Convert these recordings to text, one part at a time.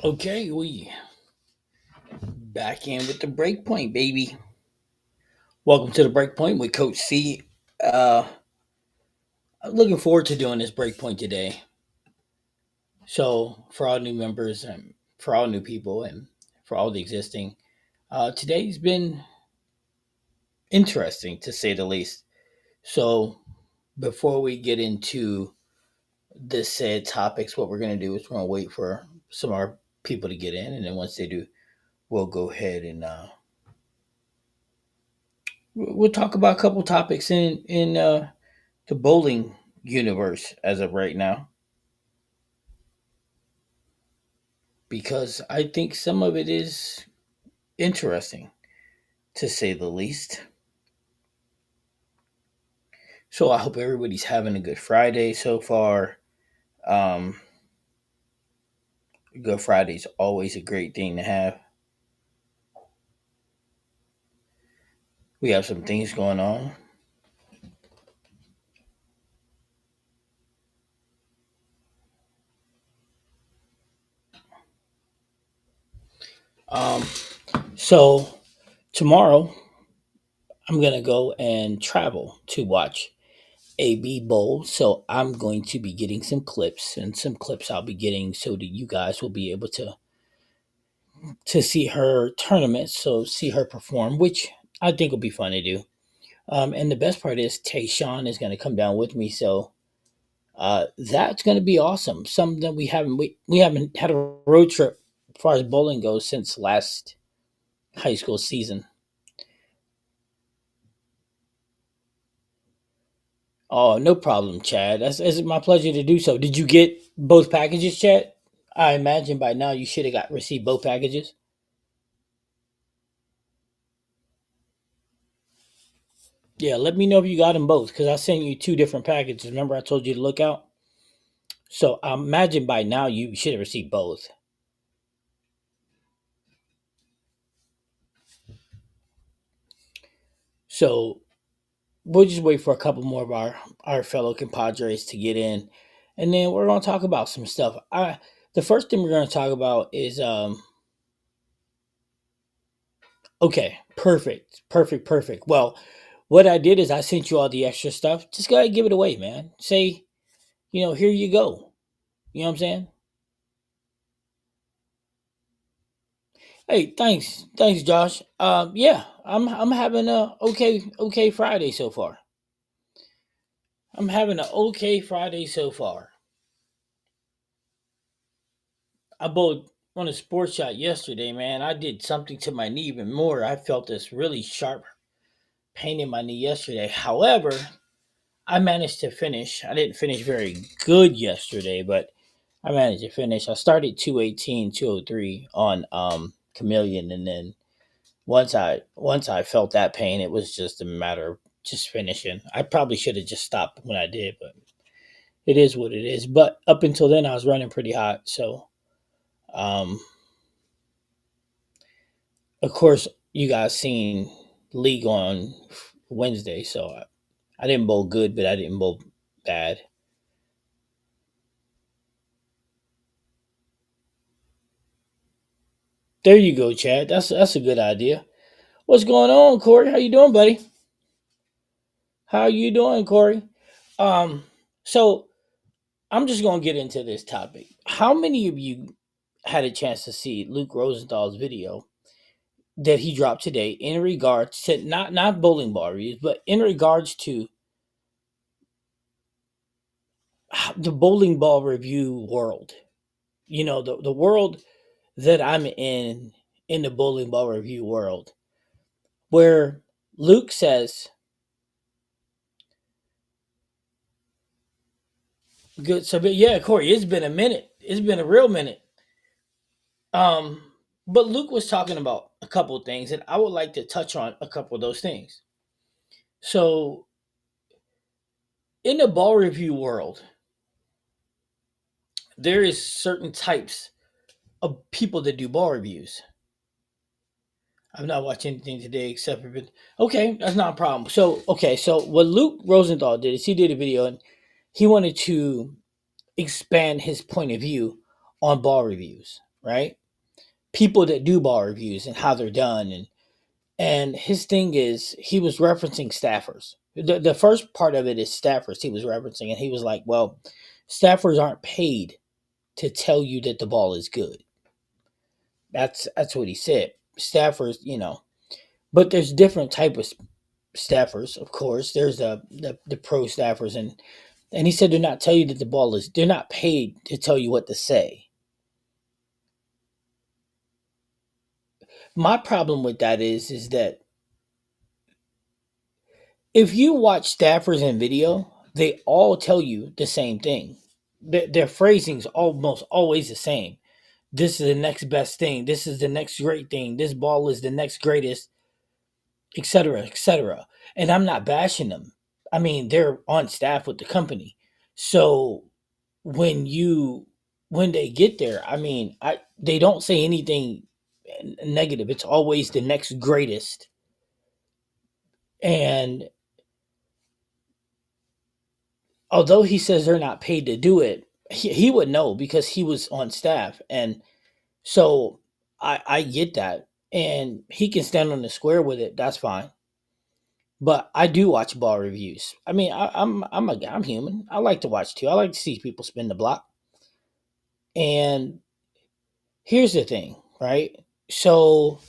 Okay, we back in with the breakpoint, baby. Welcome to the breakpoint with Coach C. I'm looking forward to doing this breakpoint today. So, for all new members and for all new people and for all the existing, today's been interesting to say the least. So, before we get into the said topics, what we're going to do is we're going to wait for some of our people to get in, and then once they do, we'll go ahead and we'll talk about a couple topics in the bowling universe as of right now because I think some of it is interesting to say the least. So I hope everybody's having a good Friday so far. Um, good Friday's always a great thing to have. We have some things going on. Um, so tomorrow I'm gonna go and travel to watch AB Bowl. So I'm going to be getting some clips and some clips I'll be getting so that you guys will be able to see her tournament, so see her perform, which I think will be fun to do. And the best part is Tayshawn is going to come down with me, so that's going to be awesome. Something that we haven't had a road trip as far as bowling goes since last high school season. Oh, no problem, Chad. It's my pleasure to do so. Did you get both packages, Chad? I imagine by now you should have got received both packages. Yeah, let me know if you got them both because I sent you two different packages. Remember, I told you to look out. So I imagine by now you should have received both. So we'll just wait for a couple more of our fellow compadres to get in, and then we're gonna talk about some stuff. The first thing we're gonna talk about is okay, perfect. Well, what I did is I sent you all the extra stuff. Just go ahead and give it away, man. Say, here you go. You know what I'm saying? Hey, thanks, Josh. Yeah, I'm having a okay Friday so far. I'm having an okay Friday so far. I bowled on a sports shot yesterday, man. I did something to my knee even more. I felt this really sharp pain in my knee yesterday. However, I managed to finish. I didn't finish very good yesterday, but I managed to finish. I started 218, 203 on Chameleon, and then once I felt that pain, it was just a matter of just finishing. I probably should have just stopped when I did, but it is what it is. But up until then, I was running pretty hot. So, um, of course, you guys seen League on Wednesday, so I didn't bowl good, but I didn't bowl bad. There you go, Chad. That's a good idea. What's going on, Corey? How you doing, buddy? How you doing, Corey? Um, so I'm just gonna get into this topic. How many of you had a chance to see Luke Rosenthal's video that he dropped today in regards to not bowling ball reviews, but in regards to the bowling ball review world? The world that I'm in the bowling ball review world, where Luke says, "Good." So, but yeah, Corey, it's been a minute. It's been a real minute. Um, but Luke was talking about a couple of things, and I would like to touch on a couple of those things. So, in the ball review world, there is certain types of people that do ball reviews. I've not watched anything today except for okay, that's not a problem. So okay, so what Luke Rosenthal did is he did a video and he wanted to expand his point of view on ball reviews. right? People that do ball reviews and how they're done, and his thing is he was referencing staffers. The first part of it is staffers he was referencing, and he was like, well, staffers aren't paid to tell you that the ball is good. That's what he said. Staffers, but there's different type of staffers, of course. There's the pro staffers, and he said they're not tell you that the ball is. They're not paid to tell you what to say. My problem with that is that if you watch staffers in video, they all tell you the same thing. Their phrasing's almost always the same. This is the next best thing. This is the next great thing. This ball is the next greatest, etc., etc. And I'm not bashing them. I mean, they're on staff with the company. So when you when they get there, I mean, they don't say anything negative. It's always the next greatest. And although he says they're not paid to do it, he would know because he was on staff. And so I get that. And he can stand on the square with it. That's fine. But I do watch ball reviews. I mean, I'm human. I like to watch too. I like to see people spin the block. And here's the thing, right? So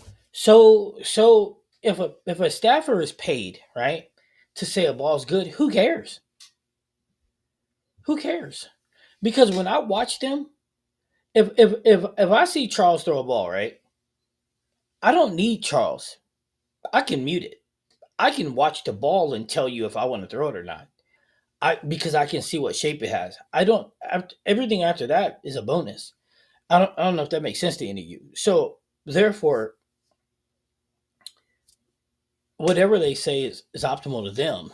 if a staffer is paid, right, to say a ball's good, who cares? Who cares? Because when I watch them, if I see Charles throw a ball, right, I don't need Charles. I can mute it. I can watch the ball and tell you if I want to throw it or not. Because I can see what shape it has. I don't everything after that is a bonus. I don't know if that makes sense to any of you. So therefore, whatever they say is optimal to them.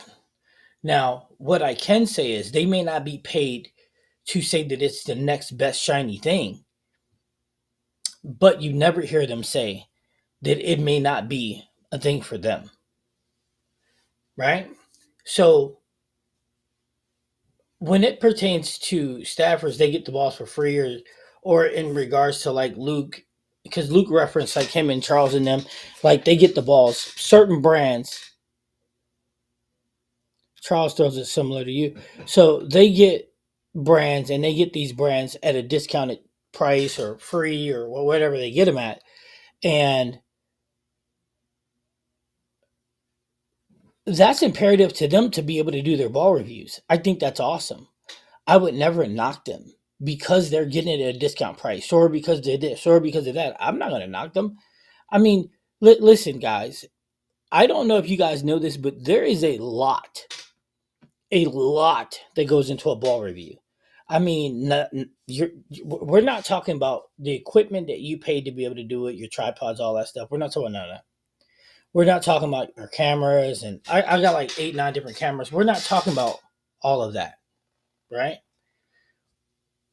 Now, what I can say is they may not be paid to say that it's the next best shiny thing, but you never hear them say that it may not be a thing for them, right? So when it pertains to staffers, they get the balls for free, or in regards to like Luke, because Luke referenced like him and Charles and them, like they get the balls. Certain brands, Charles throws it similar to you, so they get brands and they get these brands at a discounted price or free or whatever they get them at, and that's imperative to them to be able to do their ball reviews. I think that's awesome. I would never knock them because they're getting it at a discount price or because they this or because of that. I'm not going to knock them. I mean, listen, guys, I don't know if you guys know this, but there is a lot that goes into a ball review. I mean, we're not talking about the equipment that you paid to be able to do it, your tripods, all that stuff. We're not talking about that. We're not talking about your cameras, and I got like 8, 9 different cameras. We're not talking about all of that, right?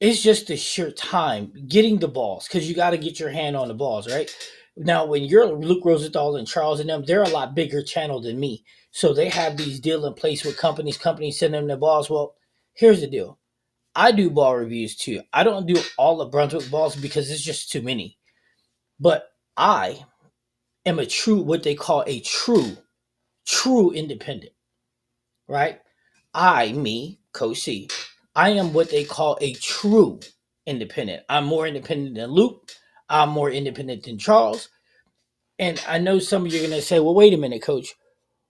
It's just the sheer time getting the balls because you got to get your hand on the balls, right? Now, when you're Luke Rosenthal and Charles and them, they're a lot bigger channel than me. So they have these deal in place with companies send them the balls. Well, here's the deal. I do ball reviews too. I don't do all the Brunswick balls because it's just too many. But I am what they call a true independent, right? Coach C, I am what they call a true independent. I'm more independent than Luke. I'm more independent than Charles. And I know some of you are going to say, well, wait a minute, coach.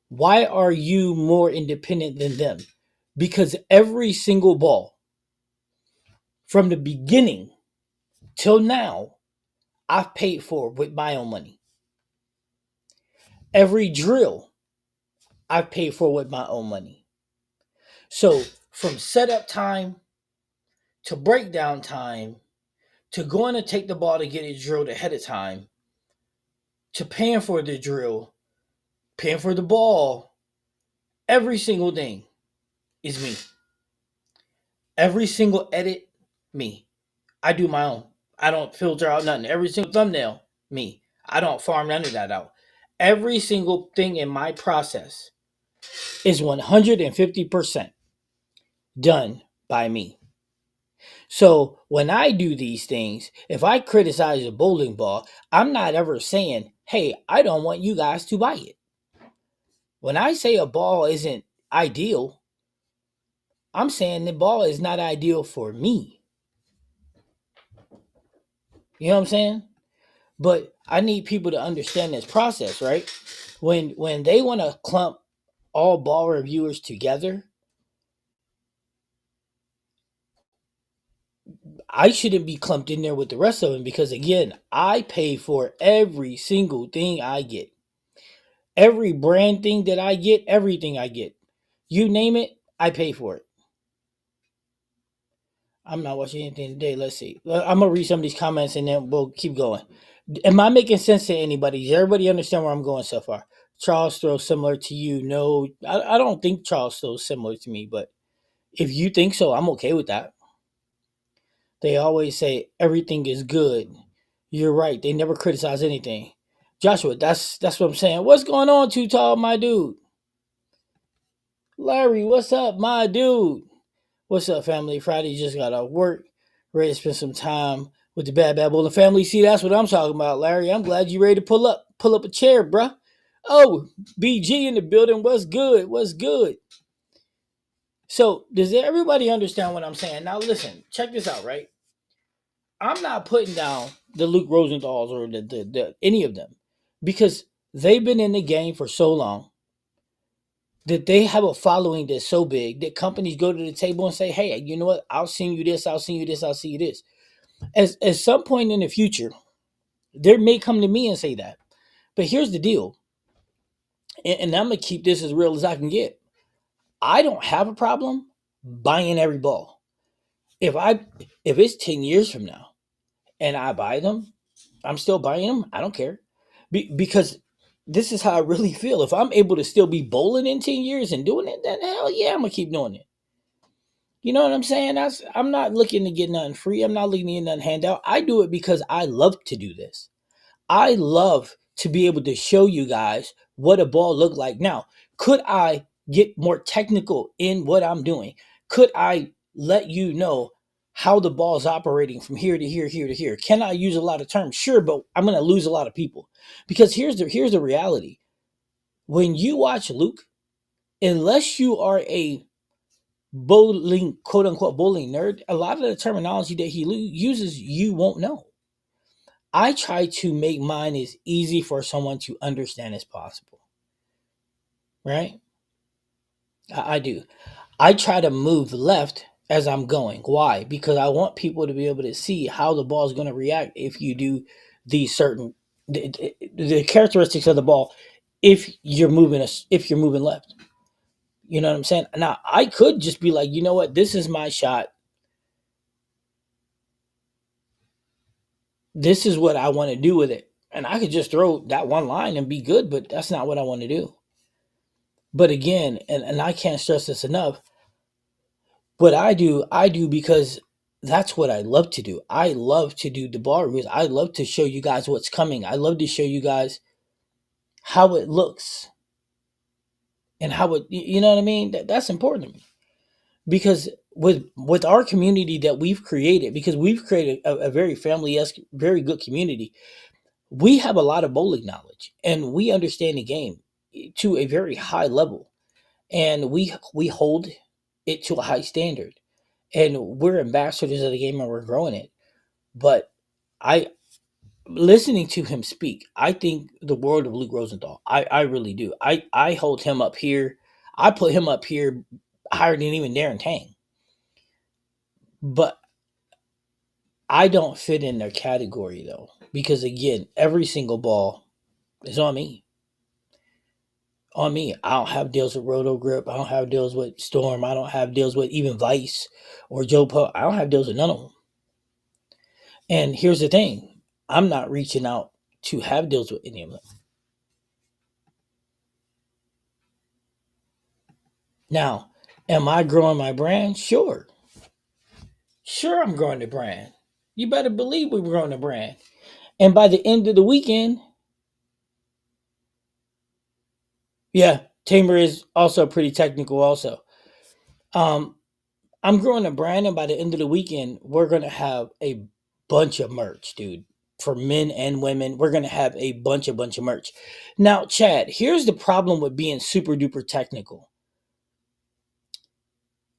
Why are you more independent than them? Because every single ball from the beginning till now, I've paid for with my own money. Every drill, I've paid for with my own money. So from setup time to breakdown time to going to take the ball to get it drilled ahead of time, to paying for the drill, paying for the ball, every single thing is me. Every single edit, me. I do my own. I don't filter out nothing. Every single thumbnail, me. I don't farm none of that out. Every single thing in my process is 150% done by me. So when I do these things, if I criticize a bowling ball, I'm not ever saying, hey, I don't want you guys to buy it. When I say a ball isn't ideal, I'm saying the ball is not ideal for me. You know what I'm saying? But I need people to understand this process, right? When they want to clump all ball reviewers together, I shouldn't be clumped in there with the rest of them because again, I pay for every single thing I get. Every brand thing that I get, everything I get. You name it, I pay for it. I'm not watching anything today. Let's see. I'm gonna read some of these comments and then we'll keep going. Am I making sense to anybody? Does everybody understand where I'm going so far? Charles throws similar to you. No, I don't think Charles throws similar to me, but if you think so, I'm okay with that. They always say everything is good. You're right. They never criticize anything. Joshua, that's what I'm saying. What's going on, Too Tall, my dude? Larry, what's up, my dude? What's up, family? Friday just got off work. Ready to spend some time with the Bad Bull and family. See, that's what I'm talking about, Larry. I'm glad you ready to pull up a chair, bruh. Oh, BG in the building. What's good? What's good? So, does everybody understand what I'm saying? Now, listen, check this out, right? I'm not putting down the Luke Rosenthal's or the any of them because they've been in the game for so long that they have a following that's so big that companies go to the table and say, "Hey, you know what? I'll send you this. I'll send you this. I'll send you this." At some point in the future, they may come to me and say that. But here's the deal, and I'm gonna keep this as real as I can get. I don't have a problem buying every ball. If I if it's 10 years from now and I buy them, I'm still buying them. I don't care, because this is how I really feel. If I'm able to still be bowling in 10 years and doing it, then hell yeah, I'm gonna keep doing it. You know what I'm saying? I'm not looking to get nothing free. I'm not looking to get nothing handout. I do it because I love to do this. I love to be able to show you guys what a ball looked like. Now, could I get more technical in what I'm doing? Could I let you know how the ball is operating from here to here, here to here? Can I use a lot of terms? Sure, but I'm going to lose a lot of people because here's the reality. When you watch Luke, unless you are a bowling quote unquote bowling nerd, a lot of the terminology that he uses you won't know. I try to make mine as easy for someone to understand as possible, right? I do. I try to move left as I'm going. Why? Because I want people to be able to see how the ball is going to react if you do these certain the characteristics of the ball if you're moving left. You know what I'm saying? Now I could just be like, you know what, this is my shot. This is what I want to do with it. And I could just throw that one line and be good, but that's not what I want to do. But again, and I can't stress this enough, what I do because that's what I love to do. I love to do the ball reviews. I love to show you guys what's coming. I love to show you guys how it looks and how it, you know what I mean? That's important to me because with our community that we've created, because we've created a very family-esque, very good community, we have a lot of bowling knowledge and we understand the game to a very high level, and we hold it to a high standard, and we're ambassadors of the game and we're growing it. But I, listening to him speak, I think the world of Luke Rosenthal. I really do. I hold him up here. I put him up here higher than even Darren Tang. But I don't fit in their category though, because again, every single ball is on me. On me. I don't have deals with Roto Grip. I don't have deals with Storm. I don't have deals with even Vice or Joe Poe. I don't have deals with none of them. And here's the thing, I'm not reaching out to have deals with any of them. Now, am I growing my brand? Sure. Sure, I'm growing the brand. You better believe we're growing the brand. And by the end of the weekend, yeah, Tamer is also pretty technical, also. Um, I'm growing a brand, and by the end of the weekend, we're gonna have a bunch of merch, dude. For men and women, we're gonna have a bunch of merch. Now, Chad, here's the problem with being super duper technical.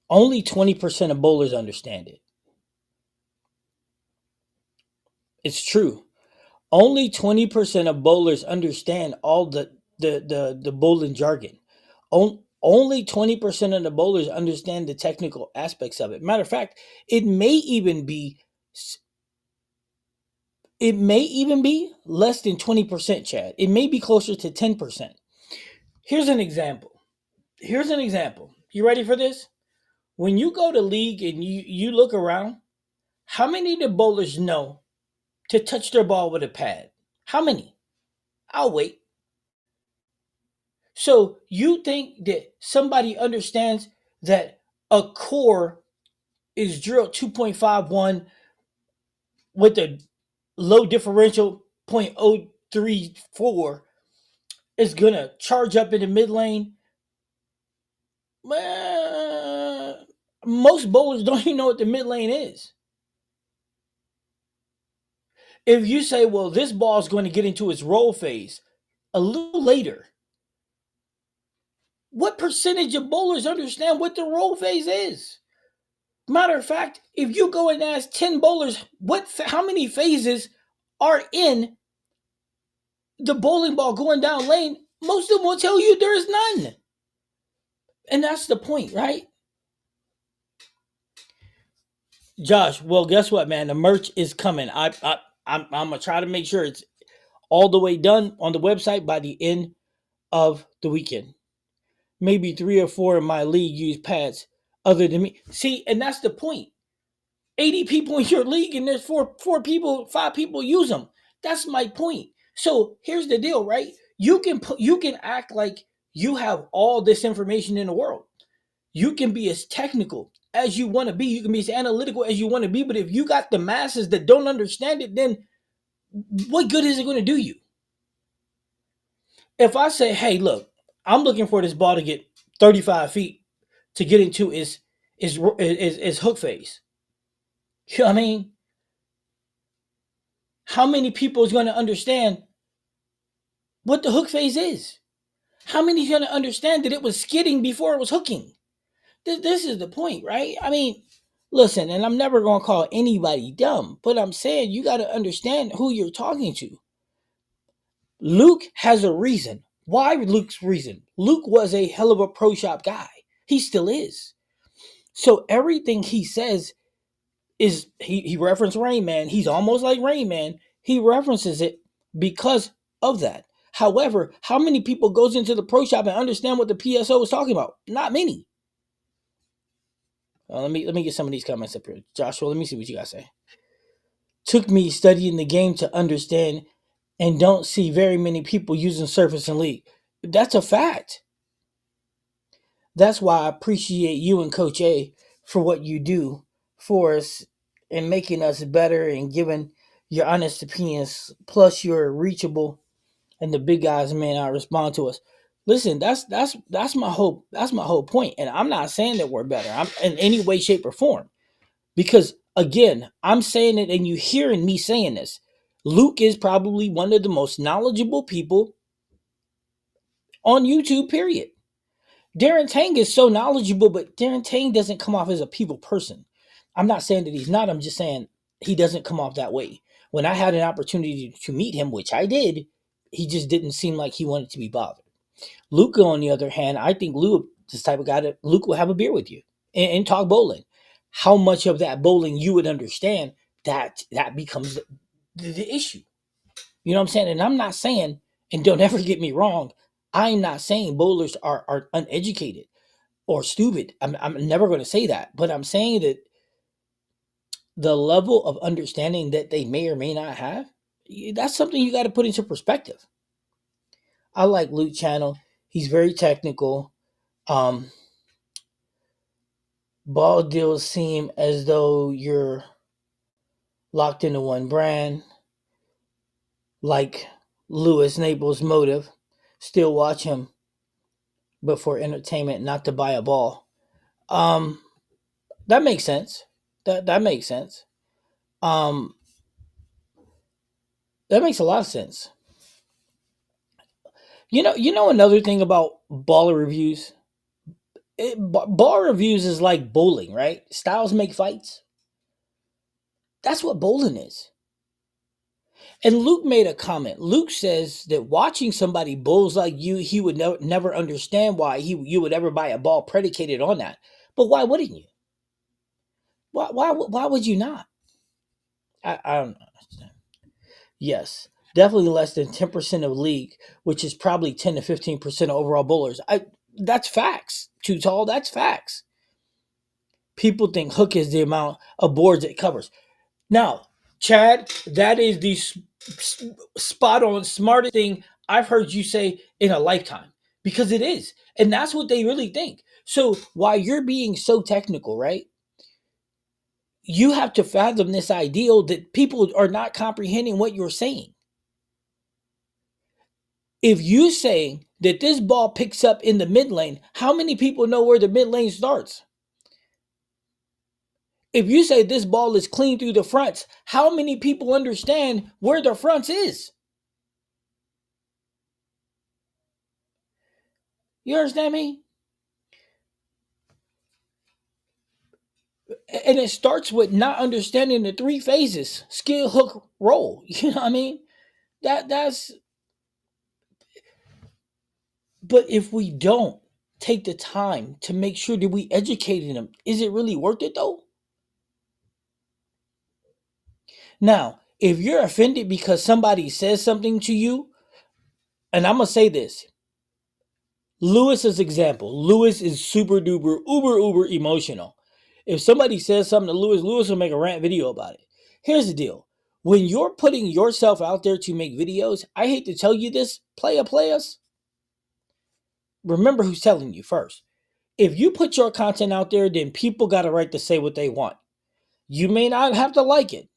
Only 20% of bowlers understand it. It's true. Only 20% of bowlers understand all the bowling jargon. Only 20% of the bowlers understand the technical aspects of it. Matter of fact, it may even be it may even be less than 20%, Chad. It may be closer to 10%. Here's an example. Here's an example. You ready for this? When you go to league and you look around, how many of the bowlers know to touch their ball with a pad? How many? I'll wait. So you think that somebody understands that a core is drilled 2.51 with a low differential 0.034 is gonna charge up in the mid lane? Most bowlers don't even know what the mid lane is. If you say, well, this ball is going to get into its roll phase a little later, what percentage of bowlers understand what the roll phase is? Matter of fact, if you go and ask 10 bowlers how many phases are in the bowling ball going down lane, most of them will tell you there is none. And that's the point, right? Josh, well, guess what, man? The merch is coming. I'm gonna try to make sure it's all the way done on the website by the end of the weekend. Maybe 3 or 4 in my league use pads other than me. See, and that's the point. 80 people in your league, and there's four people, 5 people use them. That's my point. So here's the deal, right? You can act like you have all this information in the world. You can be as technical as you want to be. You can be as analytical as you want to be. But if you got the masses that don't understand it, then what good is it going to do you? If I say, hey, look, I'm looking for this ball to get 35 feet to get into is hook phase. You know what I mean? How many people is going to understand what the hook phase is? How many is going to understand that it was skidding before it was hooking? This is the point, right? I mean, listen, and I'm never going to call anybody dumb, but I'm saying you got to understand who you're talking to. Luke has a reason. Why Luke's reason? Luke was a hell of a pro shop guy. He still is. So everything he says is he referenced Rain Man. He's almost like Rain Man. He references it because of that. However, how many people goes into the pro shop and understand what the PSO is talking about? Not many. Let me get some of these comments up here. Joshua, let me see what you guys say. Took me studying the game to understand and don't see very many people using Surface and League. That's a fact. That's why I appreciate you and Coach A for what you do for us and making us better and giving your honest opinions. Plus, you're reachable, and the big guys may not respond to us. Listen, that's my whole point, and I'm not saying that we're better. I'm in any way, shape, or form because again, I'm saying it, and you hearing me saying this. Luke is probably one of the most knowledgeable people on YouTube. Period. Darren Tang is so knowledgeable, but Darren Tang doesn't come off as a people person. I'm not saying that he's not. I'm just saying he doesn't come off that way. When I had an opportunity to meet him, which I did, he just didn't seem like he wanted to be bothered. Luca, on the other hand, I think Luke is this type of guy that Luke will have a beer with you and talk bowling. How much of that bowling you would understand, that becomes the issue. You know what I'm saying? And I'm not saying, and don't ever get me wrong, I'm not saying bowlers are uneducated or stupid. I'm never going to say that. But I'm saying that the level of understanding that they may or may not have, that's something you got to put into perspective. I like Luke Channel. He's very technical. Um, Ball deals seem as though you're locked into one brand, like Lewis Naples' motive. Still watch him, but for entertainment, not to buy a ball. Um, That makes sense. That makes sense. Um, that makes a lot of sense. You know another thing about baller reviews. Baller reviews is like bowling, right? Styles make fights. That's what bowling is. And Luke made a comment. Luke says that watching somebody bowls like you, he would never understand why you would ever buy a ball predicated on that. But why wouldn't you? Why would you not? I don't know. Yes, definitely less than 10% of league, which is probably 10 to 15% of overall bowlers. That's facts. Too tall. That's facts. People think hook is the amount of boards it covers. Now, Chad, that is the spot on smartest thing I've heard you say in a lifetime because it is. And that's what they really think. So while you're being so technical, right? You have to fathom this ideal that people are not comprehending what you're saying. If you say that this ball picks up in the mid lane, how many people know where the mid lane starts? If you say this ball is clean through the fronts, how many people understand where the fronts is? You understand me? And it starts with not understanding the three phases: skill, hook, roll. You know what I mean? That's But if we don't take the time to make sure that we educated them, is it really worth it though? Now, if you're offended because somebody says something to you, and I'm gonna say this, Lewis's example. Lewis is super duper uber emotional. If somebody says something to Lewis, Lewis will make a rant video about it. Here's the deal. When you're putting yourself out there to make videos, I hate to tell you this, players, remember who's telling you first. If you put your content out there, then people got a right to say what they want. You may not have to like it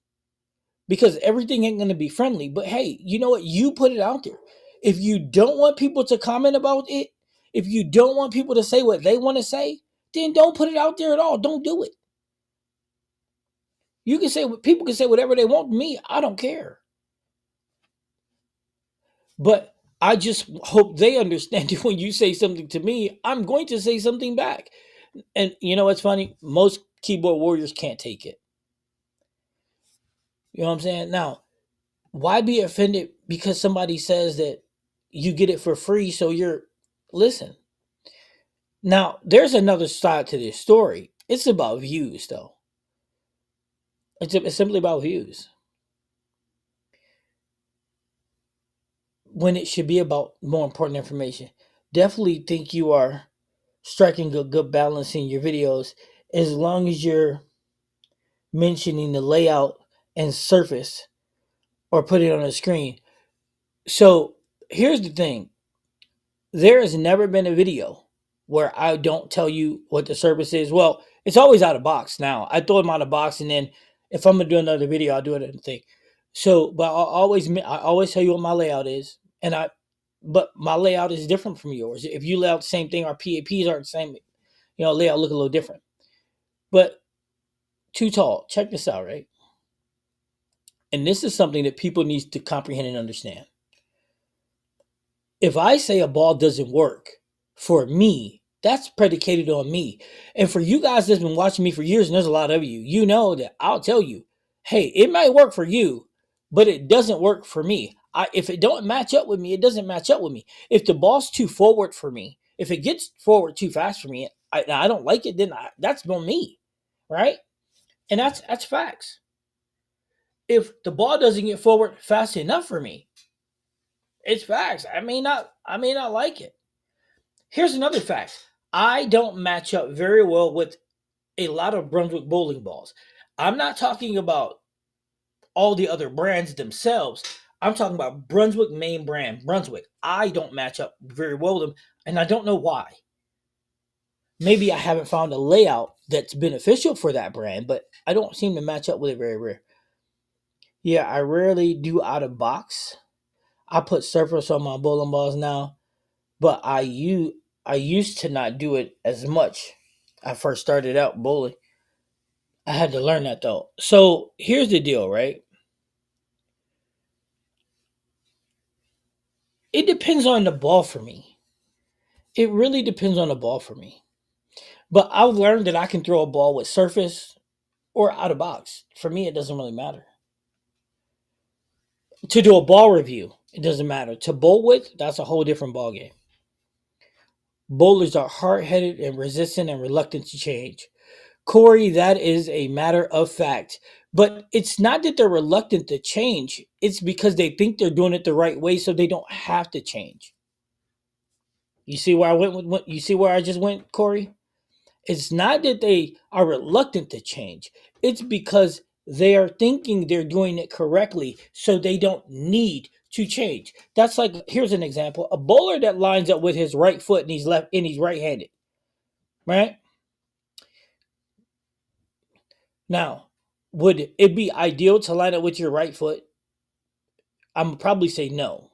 because everything ain't going to be friendly, but hey, you know what? You put it out there. If you don't want people to comment about it, if you don't want people to say what they want to say, then don't put it out there at all. Don't do it. You can say what people can say whatever they want to me. I don't care. But I just hope they understand that when you say something to me, I'm going to say something back. And you know what's funny? Most keyboard warriors can't take it. You know what I'm saying? Now, why be offended because somebody says that you get it for free? So you're, listen. Now, there's another side to this story. It's about views, though. It's simply about views when it should be about more important information. Definitely think you are striking a good balance in your videos as long as you're mentioning the layout and surface or put it on a screen. So here's the thing: there has never been a video where I don't tell you what the surface is. Well, it's always out of box now. I throw them out of box, and then if I'm gonna do another video, I'll do it in the thing. So, but I always tell you what my layout is, but my layout is different from yours. If you lay out the same thing, our PAPs aren't the same. Layout look a little different. But too tall. Check this out, right? And this is something that people need to comprehend and understand. If I say a ball doesn't work for me, that's predicated on me. And for you guys that's been watching me for years, and there's a lot of you, you know that I'll tell you, hey, it might work for you, but it doesn't work for me. If it don't match up with me, it doesn't match up with me. If the ball's too forward for me, if it gets forward too fast for me, I don't like it, then that's on me, right? And that's facts. If the ball doesn't get forward fast enough for me, it's facts. I may not like it. Here's another fact. I don't match up very well with a lot of Brunswick bowling balls. I'm not talking about all the other brands themselves. I'm talking about Brunswick main brand, Brunswick. I don't match up very well with them, and I don't know why. Maybe I haven't found a layout that's beneficial for that brand, but I don't seem to match up with it very rare. Yeah, I rarely do out of box. I put surface on my bowling balls now, but I used to not do it as much. I first started out bowling. I had to learn that though. So here's the deal, right? It depends on the ball for me. It really depends on the ball for me. But I've learned that I can throw a ball with surface or out of box. For me, it doesn't really matter. To do a ball review, it doesn't matter. To bowl with, that's a whole different ball game. Bowlers are hard headed and resistant and reluctant to change. Corey, that is a matter of fact. But it's not that they're reluctant to change, it's because they think they're doing it the right way so they don't have to change. You see where I went with what you see where I just went, Corey? It's not that they are reluctant to change. It's because they are thinking they're doing it correctly, so they don't need to change. That's like here's an example: a bowler that lines up with his right foot and he's right-handed, right? Now, would it be ideal to line up with your right foot? I'm probably say no,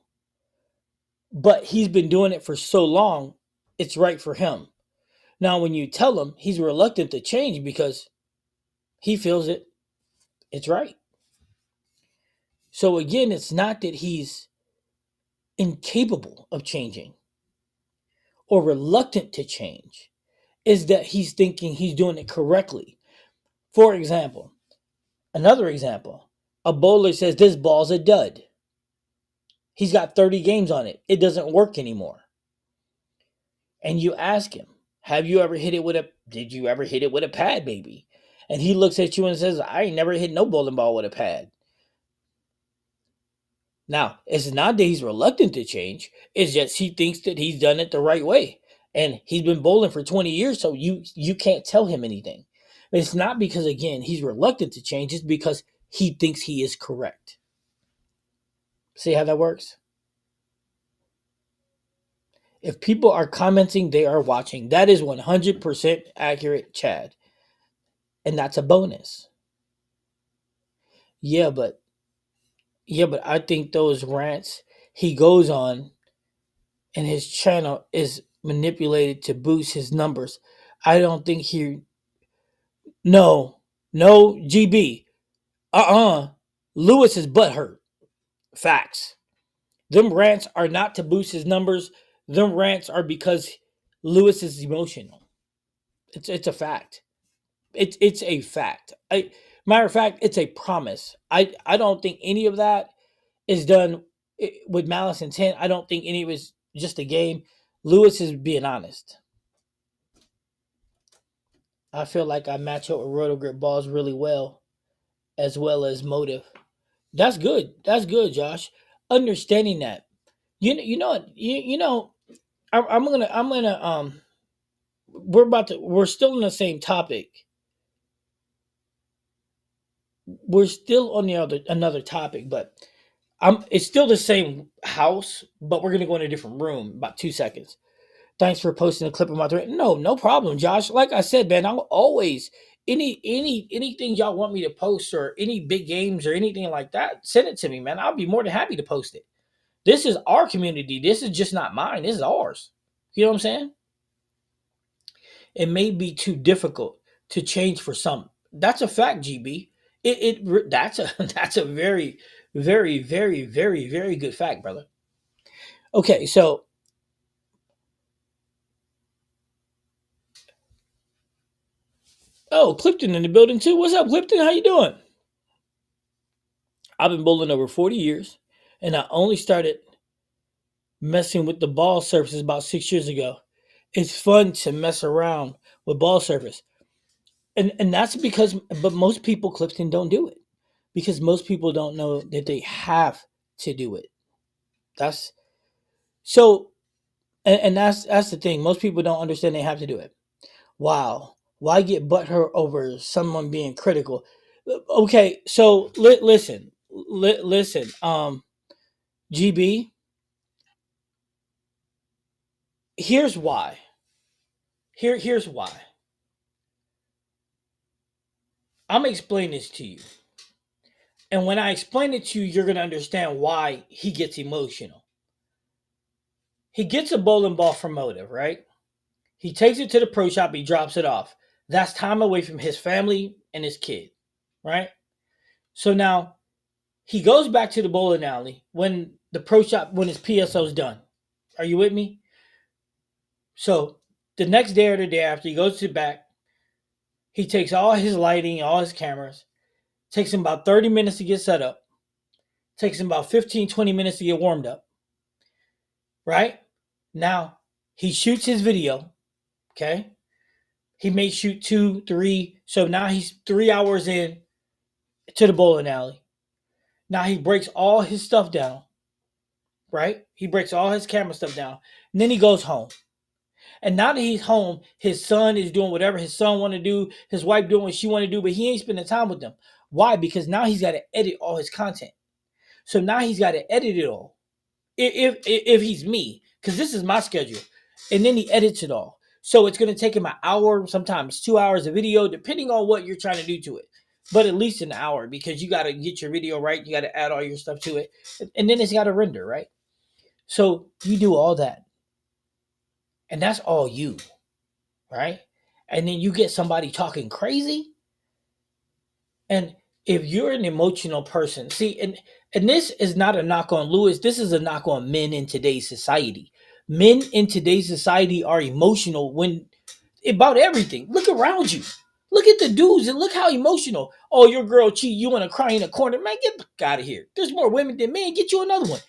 but he's been doing it for so long, it's right for him. Now, when you tell him, he's reluctant to change because he feels it's right. So again, it's not that he's incapable of changing or reluctant to change, is that he's thinking he's doing it correctly. For example, another example, a bowler says this ball's a dud. He's got 30 games on it. It doesn't work anymore. And you ask him, did you ever hit it with a pad, baby? And he looks at you and says, I ain't never hit no bowling ball with a pad. Now, it's not that he's reluctant to change, it's just he thinks that he's done it the right way. And he's been bowling for 20 years, so you can't tell him anything. It's not because again he's reluctant to change, it's because he thinks he is correct. See how that works? If people are commenting, they are watching. That is 100% accurate, Chad. And that's a bonus. Yeah, but I think those rants he goes on and his channel is manipulated to boost his numbers. I don't think he. No, no, GB. Lewis is butthurt. Facts. Them rants are not to boost his numbers. Them rants are because Lewis is emotional. It's a fact. It's a fact. Matter of fact, it's a promise. I don't think any of that is done with malice intent. I don't think any of it's just a game. Lewis is being honest. I feel like I match up with roto grip balls really well as motive. That's good. That's good, Josh. Understanding that. You know what? You know I'm gonna we're still on the same topic. We're still on the other another topic, but it's still the same house, but we're gonna go in a different room. About 2 seconds. Thanks for posting a clip of my thread. No, no problem, Josh. Like I said, man, I'll always anything y'all want me to post or any big games or anything like that, send it to me, man. I'll be more than happy to post it. This is our community. This is just not mine. This is ours. You know what I'm saying? It may be too difficult to change for some. That's a fact, GB. That's a that's a very, very, very, very, very good fact, brother. Okay, so Clifton in the building too. What's up, Clifton? How you doing? I've been bowling over 40 years, and I only started messing with the ball surfaces about 6 years ago. It's fun to mess around with ball surface. And that's because but most people, Clifton, don't do it. Because most people don't know that they have to do it. That's so and that's the thing. Most people don't understand they have to do it. Wow. Why get butthurt over someone being critical? Okay, so listen. GB, here's why. Here's why. I'm gonna explain this to you. And when I explain it to you, you're gonna understand why he gets emotional. He gets a bowling ball from Motive, right? He takes it to the pro shop, he drops it off. That's time away from his family, and his kid, right? So now he goes back to the bowling alley when the pro shop, when his PSO is done. Are you with me? So the next day or the day after, he goes to the back. He takes all his lighting, all his cameras. Takes him about 30 minutes to get set up. Takes him about 15, 20 minutes to get warmed up. Right? Now, he shoots his video. Okay? He may shoot 2, 3. So now he's 3 hours in to the bowling alley. Now he breaks all his stuff down. Right? He breaks all his camera stuff down. And then he goes home. And now that he's home, his son is doing whatever his son want to do, his wife doing what she want to do, but he ain't spending time with them. Why? Because now he's got to edit all his content. So now he's got to edit it all. If he's me, because this is my schedule, and then he edits it all. So it's going to take him an hour, sometimes 2 hours of video, depending on what you're trying to do to it. But at least an hour, because you got to get your video right. You got to add all your stuff to it, and then it's got to render, right? So you do all that, and that's all you, right? And then you get somebody talking crazy. And if you're an emotional person, see, and this is not a knock on Lewis, this is a knock on men in today's society. Men in today's society are emotional when about everything. Look around you. Look at the dudes and look how emotional. Oh, your girl cheat, you want to cry in a corner. Man, get the fuck out of here. There's more women than men. Get you another one.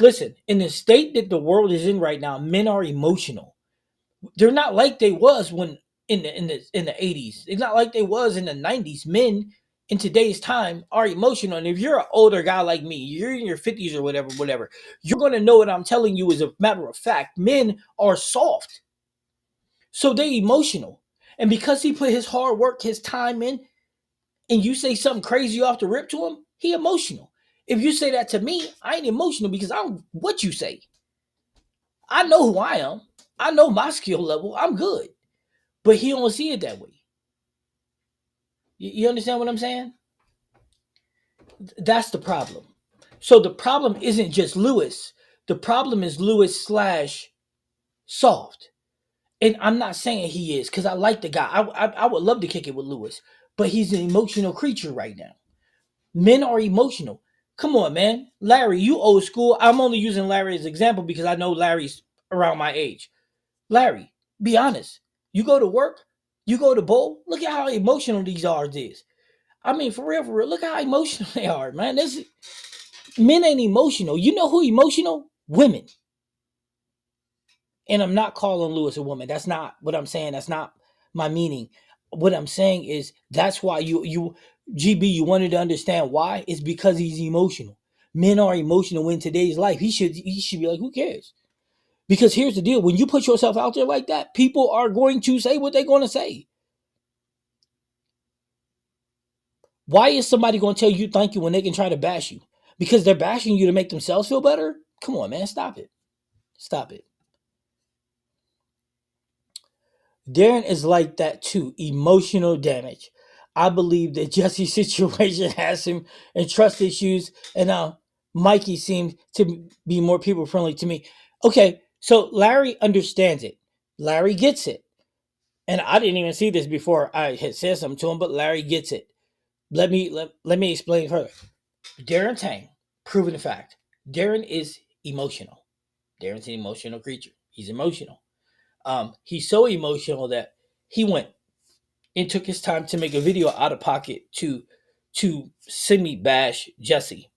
Listen, in the state that the world is in right now, men are emotional. They're not like they was when in the 80s. It's not like they was in the 90s. Men in today's time are emotional. And if you're an older guy like me, you're in your 50s or whatever, you're gonna know what I'm telling you is a matter of fact. Men are soft. So they emotional. And because he put his hard work, his time in, and you say something crazy off the rip to him, he emotional. If you say that to me, I ain't emotional because I don't what you say. I know who I am. I know my skill level. I'm good. But he don't see it that way. You understand what I'm saying? That's the problem. So the problem isn't just Lewis. The problem is Lewis slash soft. And I'm not saying he is because I like the guy. I would love to kick it with Lewis, but he's an emotional creature right now. Men are emotional. Come on, man. Larry, you old school. I'm only using Larry as an example because I know Larry's around my age. Larry, be honest. You go to work, you go to bowl. Look at how emotional these are. Is. I mean, for real, look how emotional they are, man. This men ain't emotional. You know who emotional? Women. And I'm not calling Lewis a woman. That's not what I'm saying. That's not my meaning. What I'm saying is that's why you GB, you wanted to understand why? It's because he's emotional. Men are emotional in today's life. He should be like, who cares? Because here's the deal. When you put yourself out there like that, people are going to say what they're going to say. Why is somebody going to tell you thank you when they can try to bash you? Because they're bashing you to make themselves feel better? Come on, man. Stop it. Stop it. Darren is like that too. Emotional damage. I believe that Jesse's situation has him in trust issues, and Mikey seems to be more people friendly to me. Okay, so Larry understands it. Larry gets it. And I didn't even see this before I had said something to him, but Larry gets it. Let me explain further. Darren Tang, proven fact. Darren is emotional. Darren's an emotional creature. He's emotional. He's so emotional that he went and took his time to make a video out of pocket to semi bash Jesse.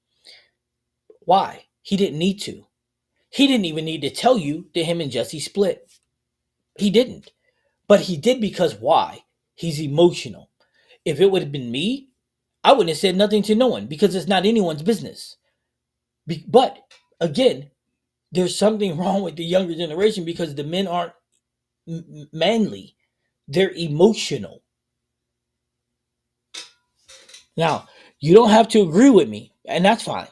Why? He didn't need to. He didn't even need to tell you that him and Jesse split. He didn't. But he did because why? He's emotional. If it would have been me, I wouldn't have said nothing to no one because it's not anyone's business. But again, there's something wrong with the younger generation because the men aren't manly. They're emotional. Now, you don't have to agree with me, and that's fine.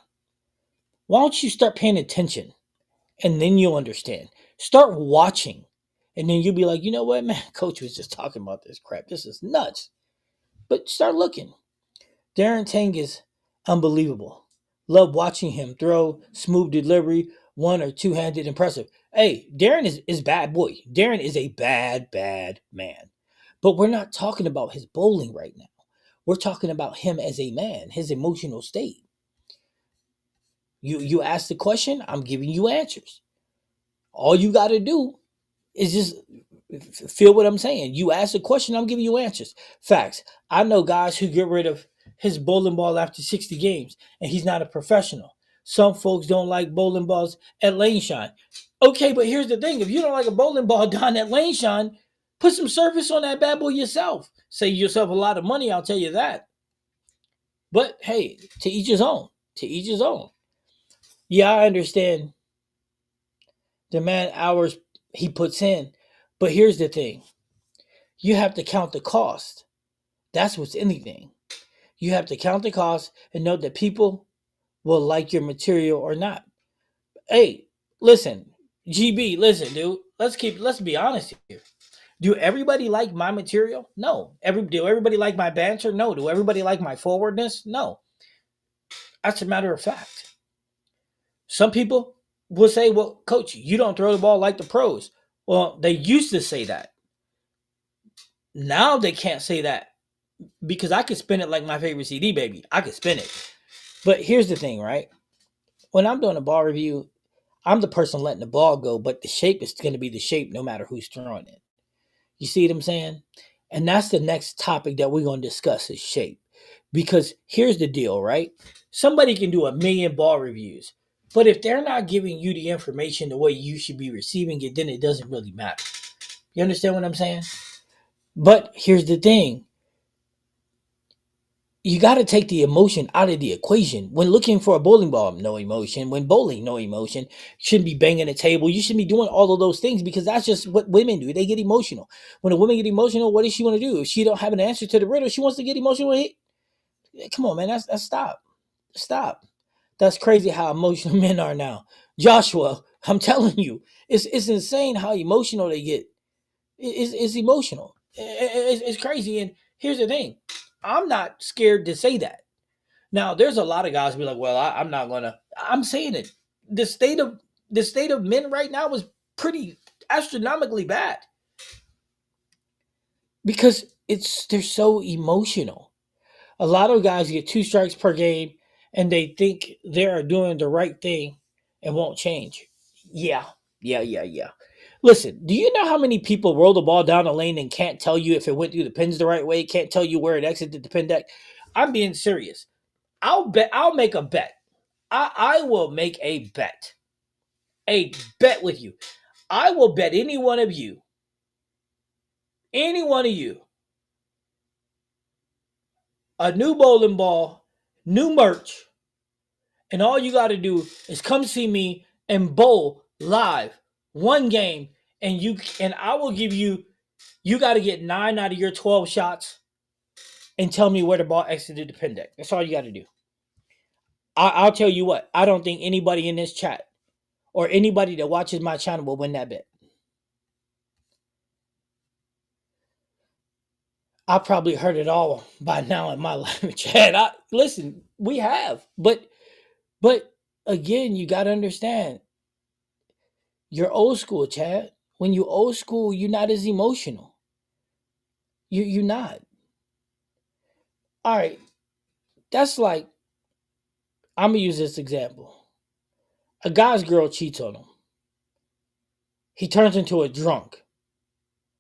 Why don't you start paying attention and then you'll understand? Start watching, and then you'll be like, you know what, man, coach was just talking about this crap. This is nuts. But start looking. Darren Tang is unbelievable. Love watching him throw, smooth delivery, one or two handed, impressive. Hey, Darren is bad boy. Darren is a bad man. But we're not talking about his bowling right now. We're talking about him as a man, his emotional state. You ask the question, I'm giving you answers. All you got to do is just feel what I'm saying. You ask a question, I'm giving you answers. Facts. I know guys who get rid of his bowling ball after 60 games, and he's not a professional. Some folks don't like bowling balls at lane shine. Okay, but here's the thing: if you don't like a bowling ball down at lane shine, put some service on that bad boy yourself. Save yourself a lot of money. I'll tell you that. But hey, to each his own. To each his own. Yeah, I understand the man hours he puts in, but here's the thing: you have to count the cost. That's what's anything. You have to count the cost and know that people will like your material or not. Hey, listen, GB, listen, dude. Let's be honest here. Do everybody like my material? No. Do everybody like my banter? No. Do everybody like my forwardness? No. That's a matter of fact. Some people will say, well, coach, you don't throw the ball like the pros. Well, they used to say that. Now they can't say that because I could spin it like my favorite CD, baby. I could spin it. But here's the thing, right? When I'm doing a ball review, I'm the person letting the ball go, but the shape is going to be the shape no matter who's throwing it. You see what I'm saying? And that's the next topic that we're going to discuss is shape. Because here's the deal, right? Somebody can do a million ball reviews, but if they're not giving you the information the way you should be receiving it, then it doesn't really matter. You understand what I'm saying? But here's the thing: you got to take the emotion out of the equation. When looking for a bowling ball, no emotion. When bowling, no emotion. You shouldn't be banging the table. You shouldn't be doing all of those things because that's just what women do. They get emotional. When a woman get emotional, what does she want to do? If she don't have an answer to the riddle, she wants to get emotional. Come on, man. That's stop. Stop. That's crazy how emotional men are now. Joshua, I'm telling you, it's insane how emotional they get. It's emotional. It's crazy. And here's the thing: I'm not scared to say that. Now, there's a lot of guys who be like, "Well, I'm not gonna." I'm saying it. The state of the state of men right now is pretty astronomically bad because they're so emotional. A lot of guys get two strikes per game, and they think they are doing the right thing and won't change. Yeah, yeah. Listen, do you know how many people roll the ball down the lane and can't tell you if it went through the pins the right way? Can't tell you where it exited the pin deck. I'm being serious. I'll bet. I'll make a bet. I will make a bet with you. I will bet any one of you, a new bowling ball, new merch, and all you got to do is come see me and bowl live one game, and I will give you. You got to get 9 out of your 12 shots and tell me where the ball exited the pin deck. That's all you got to do. I'll tell you what. I don't think anybody in this chat or anybody that watches my channel will win that bet. I probably heard it all by now in my live chat. Listen, we have, but again, you got to understand, you're old school, Chad. When you old school, you're not as emotional. You're not. All right, that's like I'm gonna use this example. A guy's girl cheats on him. He turns into a drunk,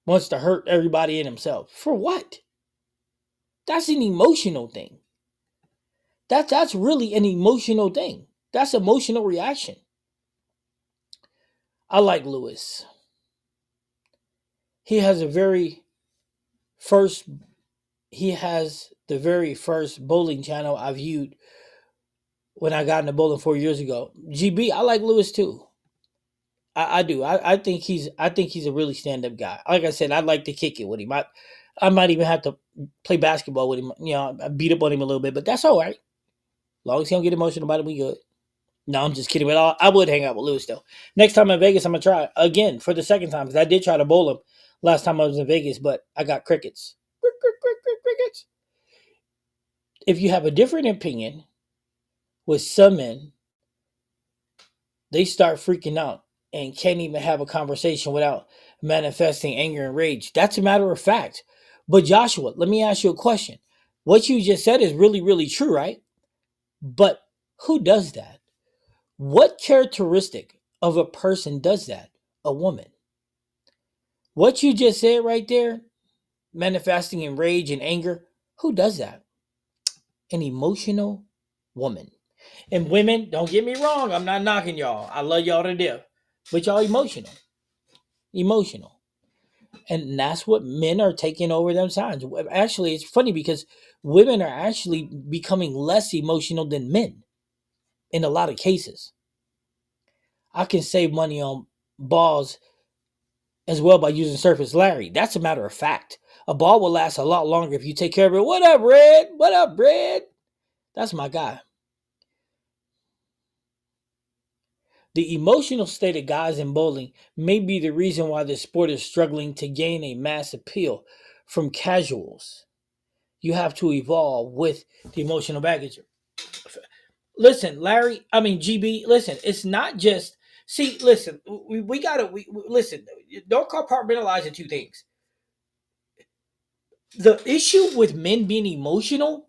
wants to hurt everybody and himself. For what? That's an emotional thing. That's really an emotional thing. That's emotional reaction. I like Lewis. He has a very first he has the very first bowling channel I viewed when I got into bowling 4 years ago. GB, I like Lewis too. I do. I think he's a really stand up guy. Like I said, I'd like to kick it with him. I might even have to play basketball with him. You know, I beat up on him a little bit, but that's all right. As long as he don't get emotional about it, we good. No, I'm just kidding. But I would hang out with Lewis though. Next time in Vegas, I'm gonna try again for the second time because I did try to bowl him last time I was in Vegas, but I got crickets. Crickets. If you have a different opinion with some men, they start freaking out and can't even have a conversation without manifesting anger and rage. That's a matter of fact. But Joshua, let me ask you a question. What you just said is really, really true, right? But who does that? What characteristic of a person does that? A woman. What you just said right there, manifesting in rage and anger, who does that? An emotional woman. And women, don't get me wrong, I'm not knocking y'all. I love y'all to death. But y'all emotional. Emotional. And that's what men are taking over them signs. Actually, it's funny because women are actually becoming less emotional than men in a lot of cases. I can save money on balls as well by using Surface Larry. That's a matter of fact. A ball will last a lot longer if you take care of it. What up, Red? What up, Red? That's my guy. The emotional state of guys in bowling may be the reason why the sport is struggling to gain a mass appeal from casuals. You have to evolve with the emotional baggage. Listen, Larry, I mean, GB, listen, it's not just, see, listen, we got to, listen, don't compartmentalize the two things. The issue with men being emotional,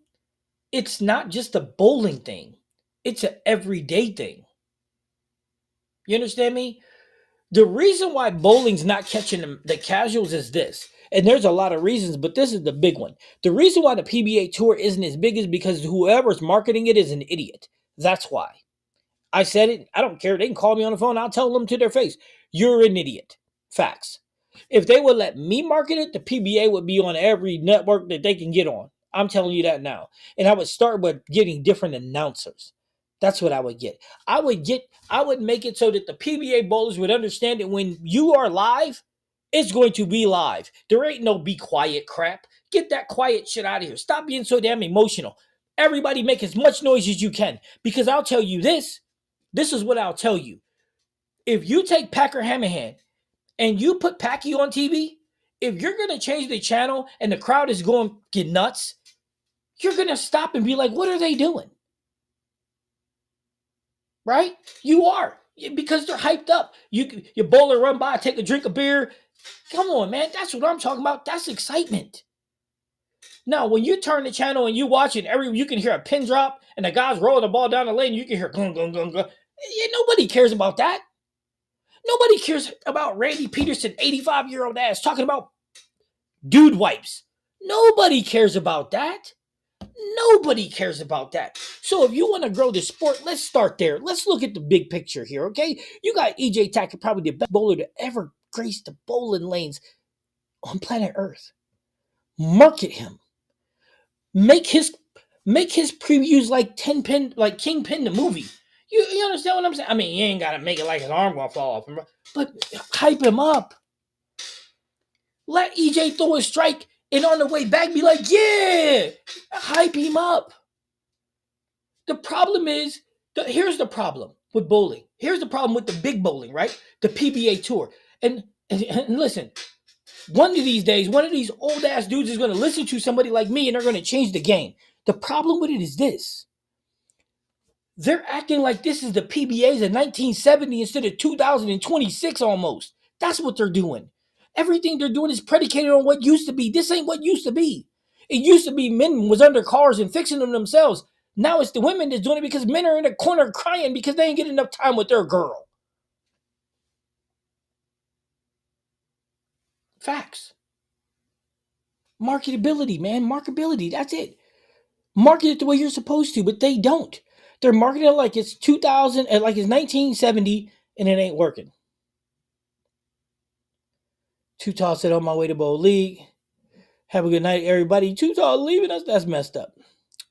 it's not just a bowling thing, it's an everyday thing. You understand me? The reason why bowling's not catching the casuals is this, and there's a lot of reasons, but this is the big one. The reason why the PBA tour isn't as big is because whoever's marketing it is an idiot. That's why. I said it. I don't care. They can call me on the phone. I'll tell them to their face. You're an idiot. Facts. If they would let me market it, the PBA would be on every network that they can get on. I'm telling you that now. And I would start with getting different announcers. That's what I would get. I would make it so that the PBA bowlers would understand that when you are live, it's going to be live. There ain't no be quiet crap. Get that quiet shit out of here. Stop being so damn emotional. Everybody make as much noise as you can. Because I'll tell you this. This is what I'll tell you. If you take Packer Hamahan and you put Packy on TV, if you're going to change the channel and the crowd is going to get nuts, you're going to stop and be like, what are they doing? Right? You are. Because they're hyped up. Your bowler run by, take a drink of beer. Come on, man. That's what I'm talking about. That's excitement. Now, when you turn the channel and you watch it, you can hear a pin drop and the guy's rolling the ball down the lane. You can hear glung, glung, glung, glung. Yeah, nobody cares about that. Nobody cares about Randy Peterson, 85-year-old ass, talking about dude wipes. Nobody cares about that. Nobody cares about that. So if you want to grow the sport, let's start there. Let's look at the big picture here, okay? You got EJ Tackett, probably the best bowler to ever grace the bowling lanes on planet Earth. Market him. Make his previews like 10 pin, like Kingpin the movie. You understand what I'm saying? I mean, you ain't gotta make it like his arm gonna fall off, but hype him up. Let EJ throw a strike and on the way back be like, yeah, hype him up. The problem is, here's the problem with bowling. Here's the problem with the big bowling, right? The PBA tour. And listen, one of these days, one of these old ass dudes is going to listen to somebody like me and they're going to change the game. The problem with it is this. They're acting like this is the PBA's of 1970 instead of 2026 almost. That's what they're doing. Everything they're doing is predicated on what used to be. This ain't what used to be. It used to be men was under cars and fixing them themselves. Now it's the women that's doing it because men are in a corner crying because they ain't getting enough time with their girl. Facts. Marketability, man. Marketability. That's it. Market it the way you're supposed to, but they don't. They're marketing it like it's 2000, like it's 1970, and it ain't working. Too Tall said, on my way to Bowl League. Have a good night, everybody. Too Tall leaving us? That's messed up.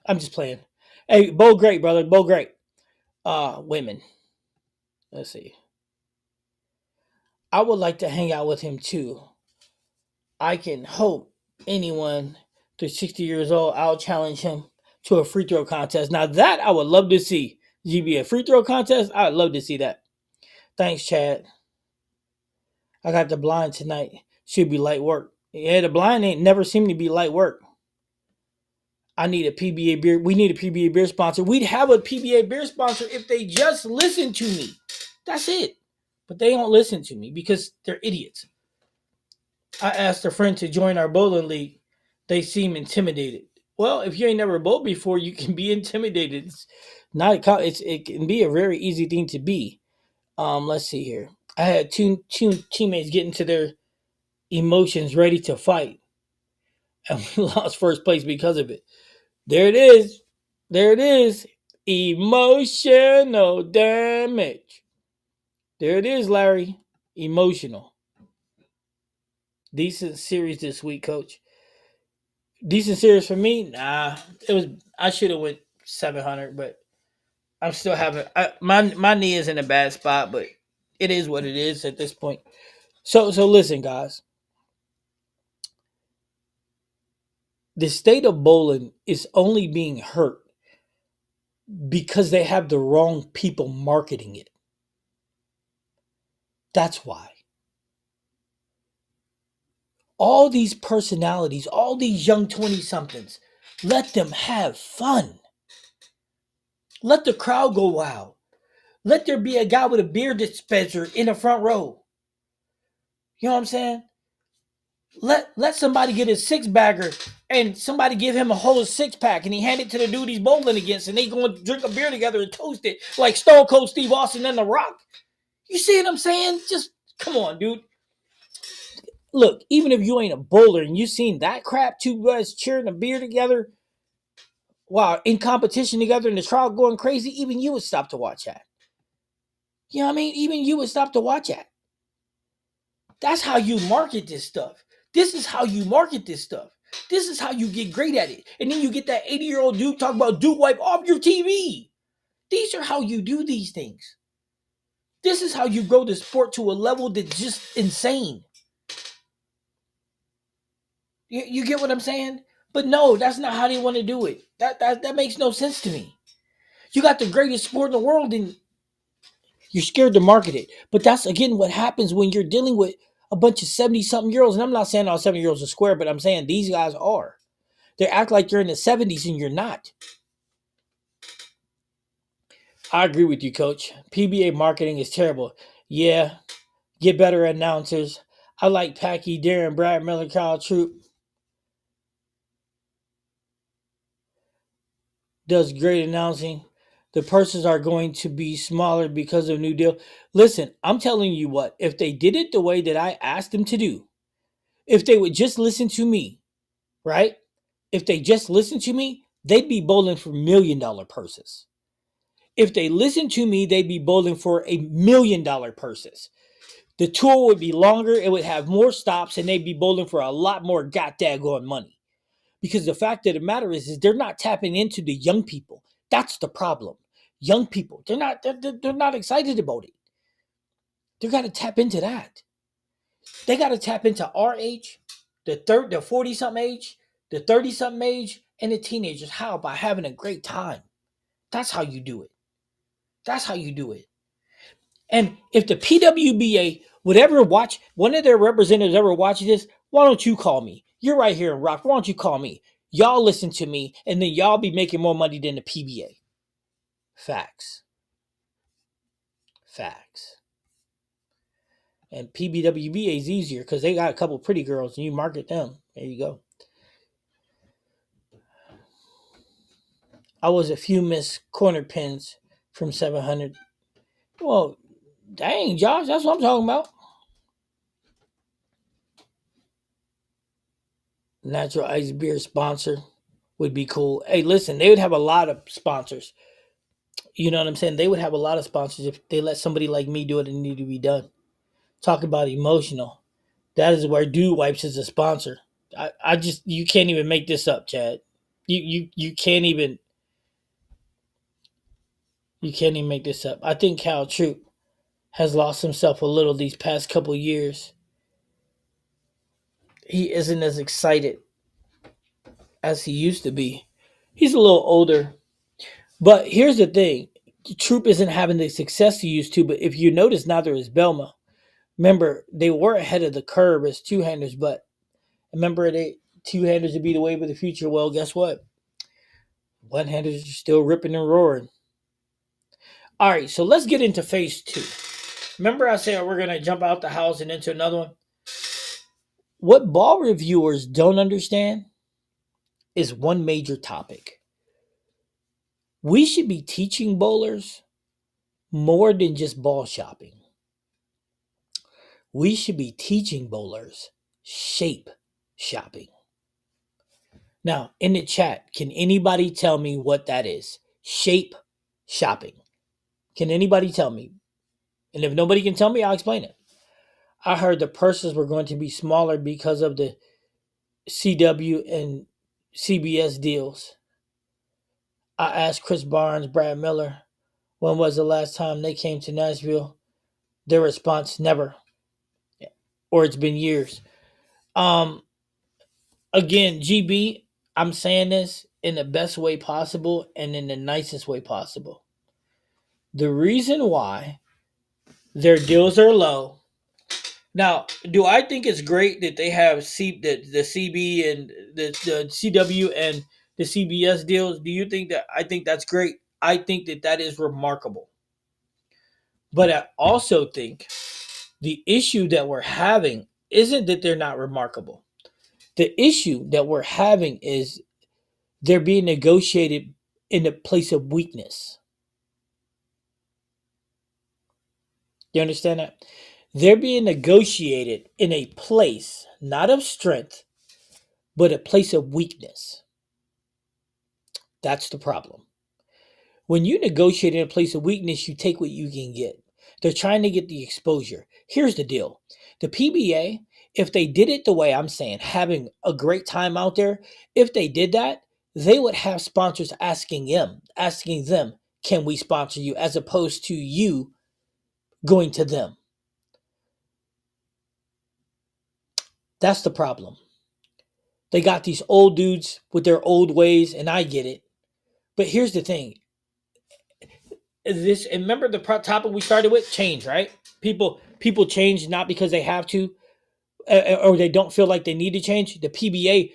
I'm just playing. Hey, Bo Great, brother. Bo Great. Women. Let's see. I would like to hang out with him too. I can hope anyone through 60 years old, I'll challenge him to a free throw contest. Now that I would love to see. GB, a free throw contest? I'd love to see that. Thanks, Chad. I got the blind tonight. Should be light work. Yeah, the blind ain't never seemed to be light work. I need a PBA beer. We need a PBA beer sponsor. We'd have a PBA beer sponsor if they just listen to me. That's it. But they don't listen to me because they're idiots. I asked a friend to join our bowling league. They seem intimidated. Well, if you ain't never bowled before, you can be intimidated. It's not it can be a very easy thing to be. Let's see here. I had two teammates get into their emotions ready to fight, and we lost first place because of it. There it is. There it is. Emotional damage. There it is, Larry. Emotional. Decent series this week, Coach. Decent series for me. Nah, it was. I should have went 700, but I'm still having. My knee is in a bad spot, but it is what it is at this point. So listen, guys. The state of bowling is only being hurt because they have the wrong people marketing it. That's why. All these personalities, all these young 20 somethings, let them have fun. Let the crowd go wild. Let there be a guy with a beer dispenser in the front row. You know what I'm saying? Let somebody get a six bagger and somebody give him a whole six pack and he hand it to the dude he's bowling against and they go and drink a beer together and toast it like Stone Cold Steve Austin and The Rock. You see what I'm saying? Just come on, dude. Look, even if you ain't a bowler and you seen that crap, two guys cheering a beer together, wow, in competition together in the crowd going crazy, even you would stop to watch that. You know what I mean? Even you would stop to watch that. That's how you market this stuff. This is how you market this stuff. This is how you get great at it. And then you get that 80-year-old dude talking about dude wipe off your TV. These are how you do these things. This is how you grow the sport to a level that's just insane. You get what I'm saying? But no, that's not how they want to do it. That makes no sense to me. You got the greatest sport in the world and you're scared to market it. But that's again what happens when you're dealing with a bunch of 70-something year olds. And I'm not saying all 70-year-olds are square, but I'm saying these guys are. They act like you're in the 70s and you're not. I agree with you, Coach. PBA marketing is terrible. Yeah, get better announcers. I like Packy, Darren, Brad Miller, Kyle Troop. Does great announcing. The purses are going to be smaller because of new deal. Listen, I'm telling you what, if they did it the way that I asked them to do, if they would just listen to me, right? If they just listened to me, they'd be bowling for $1 million purses. If they listened to me, they'd be bowling for $1 million purses. The tour would be longer, it would have more stops, and they'd be bowling for a lot more goddamn money. Because the fact of the matter is they're not tapping into the young people. That's the problem. Young people, they're not excited about it. They got to tap into that. They got to tap into our age, the 40 something age, the 30 something age, and the teenagers. How? By having a great time. That's how you do it. That's how you do it. And if the PWBA would ever watch, one of their representatives ever watch this, why don't you call me? You're right here in Rock. Why don't you call me? Y'all listen to me, and then y'all be making more money than the PBA. Facts. Facts. And PBWBA is easier because they got a couple pretty girls, and you market them. There you go. I was a few missed corner pins from 700. Well, dang, Josh, that's what I'm talking about. Natural ice beer sponsor would be cool. Hey, listen, they would have a lot of sponsors. You know what I'm saying? They would have a lot of sponsors if they let somebody like me do it and need to be done. Talk about emotional. That is where Dude Wipes is a sponsor. I just you can't even make this up, Chad. You can't even make this up. I think Cal Troop has lost himself a little these past couple years. He isn't as excited as he used to be. He's a little older. But here's the thing. Troop isn't having the success he used to, but if you notice neither is Belma. Remember, they were ahead of the curve as two-handers, but remember they two-handers would be the wave of the future. Well, guess what? One-handers are still ripping and roaring. All right, so let's get into phase two. Remember I said we're going to jump out the house and into another one? What ball reviewers don't understand is one major topic. We should be teaching bowlers more than just ball shopping. We should be teaching bowlers shape shopping. Now, in the chat, can anybody tell me what that is? Shape shopping. Can anybody tell me? And if nobody can tell me, I'll explain it. I heard the purses were going to be smaller because of the CW and CBS deals. I asked Chris Barnes, Brad Miller, when was the last time they came to Nashville? Their response, never. Or it's been years. Um, Again, GB, I'm saying this in the best way possible and in the nicest way possible. The reason why their deals are low. Now, do I think it's great that they have the CB and the CW and the CBS deals? Do you think that I think that's great? I think that that is remarkable. But I also think the issue that we're having isn't that they're not remarkable. The issue that we're having is they're being negotiated in a place of weakness. You understand that? They're being negotiated in a place not of strength, but a place of weakness. That's the problem. When you negotiate in a place of weakness, you take what you can get. They're trying to get the exposure. Here's the deal. The PBA, if they did it the way I'm saying, having a great time out there, if they did that, they would have sponsors asking them, can we sponsor you, as opposed to you going to them. That's the problem. They got these old dudes with their old ways, and I get it. But here's the thing. This, and remember the topic we started with, change, right? People change not because they have to, or they don't feel like they need to change. The PBA,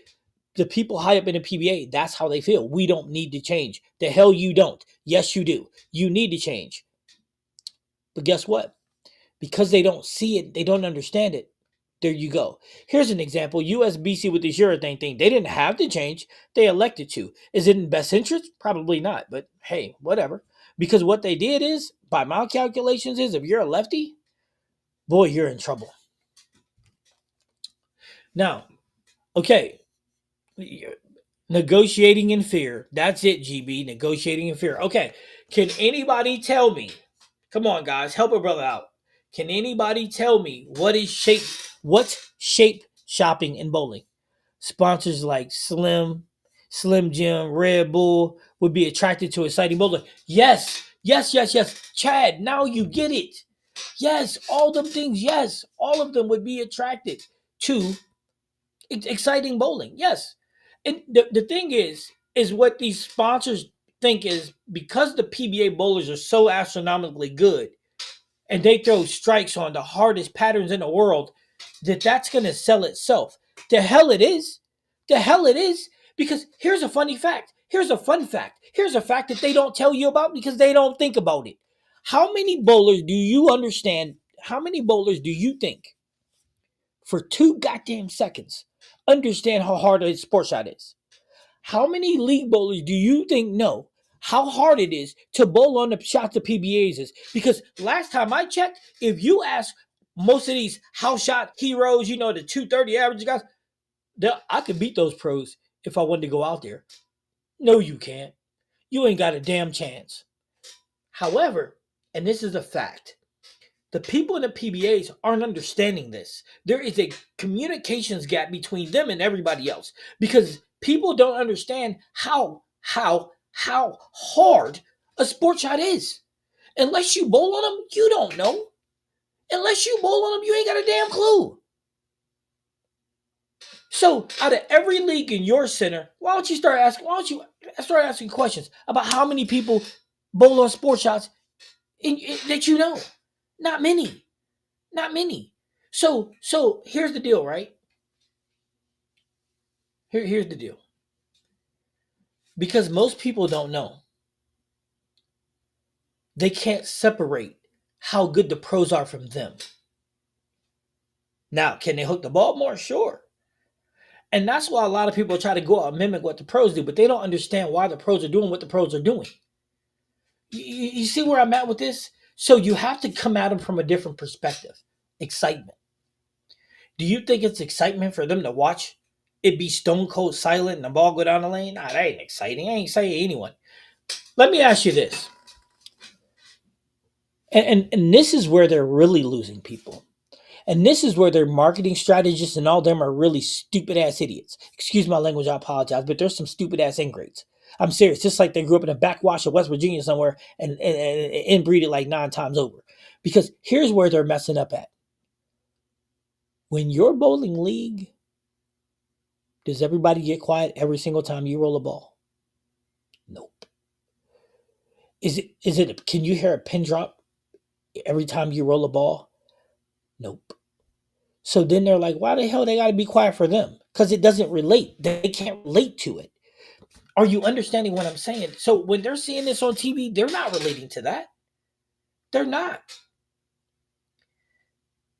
the people high up in the PBA, that's how they feel. We don't need to change. The hell you don't. Yes, you do. You need to change. But guess what? Because they don't see it, they don't understand it. There you go. Here's an example. USBC with the urethane thing. They didn't have to change. They elected to. Is it in best interest? Probably not. But hey, whatever. Because what they did is, by my calculations, is if you're a lefty, boy, you're in trouble. Now, okay, negotiating in fear. That's it, GB. Negotiating in fear. Okay, can anybody tell me? Come on, guys, help a brother out. Can anybody tell me what's shape shopping in bowling? Sponsors like Slim Jim, Red Bull would be attracted to exciting bowling. Yes, yes, yes, yes. Chad, now you get it. Yes, all them things, yes. All of them would be attracted to exciting bowling. Yes. And the thing is what these sponsors think is, because the PBA bowlers are so astronomically good and they throw strikes on the hardest patterns in the world, that's going to sell itself. The hell it is. The hell it is. Because here's a funny fact. Here's a fun fact. Here's a fact that they don't tell you about because they don't think about it. How many bowlers do you understand? How many bowlers do you think for 2 goddamn seconds understand how hard a sports shot is? How many league bowlers do you think know how hard it is to bowl on the shots the PBAs is? Because last time I checked, if you ask most of these house shot heroes, the 230 average guys, I could beat those pros if I wanted to go out there. No, you can't. You ain't got a damn chance. However, and this is a fact, the people in the PBAs aren't understanding this. There is a communications gap between them and everybody else because people don't understand how hard a sports shot is. Unless you bowl on them, you don't know. Unless you bowl on them, you ain't got a damn clue. So, out of every league in your center, why don't you start asking questions about how many people bowl on sports shots that you know? Not many. Not many. So here's the deal, right? Here's the deal. Because most people don't know. They can't separate how good the pros are from them. Now, can they hook the ball more? Sure. And that's why a lot of people try to go out and mimic what the pros do, but they don't understand why the pros are doing what the pros are doing. You see where I'm at with this? So you have to come at them from a different perspective. Excitement. Do you think it's excitement for them to watch it be stone cold silent and the ball go down the lane? Nah, that ain't exciting. I ain't exciting anyone. Let me ask you this. And this is where they're really losing people. And this is where their marketing strategists and all them are really stupid ass idiots. Excuse my language, I apologize, but there's some stupid ass ingrates. I'm serious. Just like they grew up in a backwash of West Virginia somewhere and inbreeded like 9 times over. Because here's where they're messing up at. When your bowling league, does everybody get quiet every single time you roll a ball? Nope. Is it can you hear a pin drop every time you roll a ball? Nope. So then they're like, why the hell they gotta be quiet for them? Because it doesn't relate. They can't relate to it. Are you understanding what I'm saying? So when they're seeing this on TV, they're not relating to that. They're not.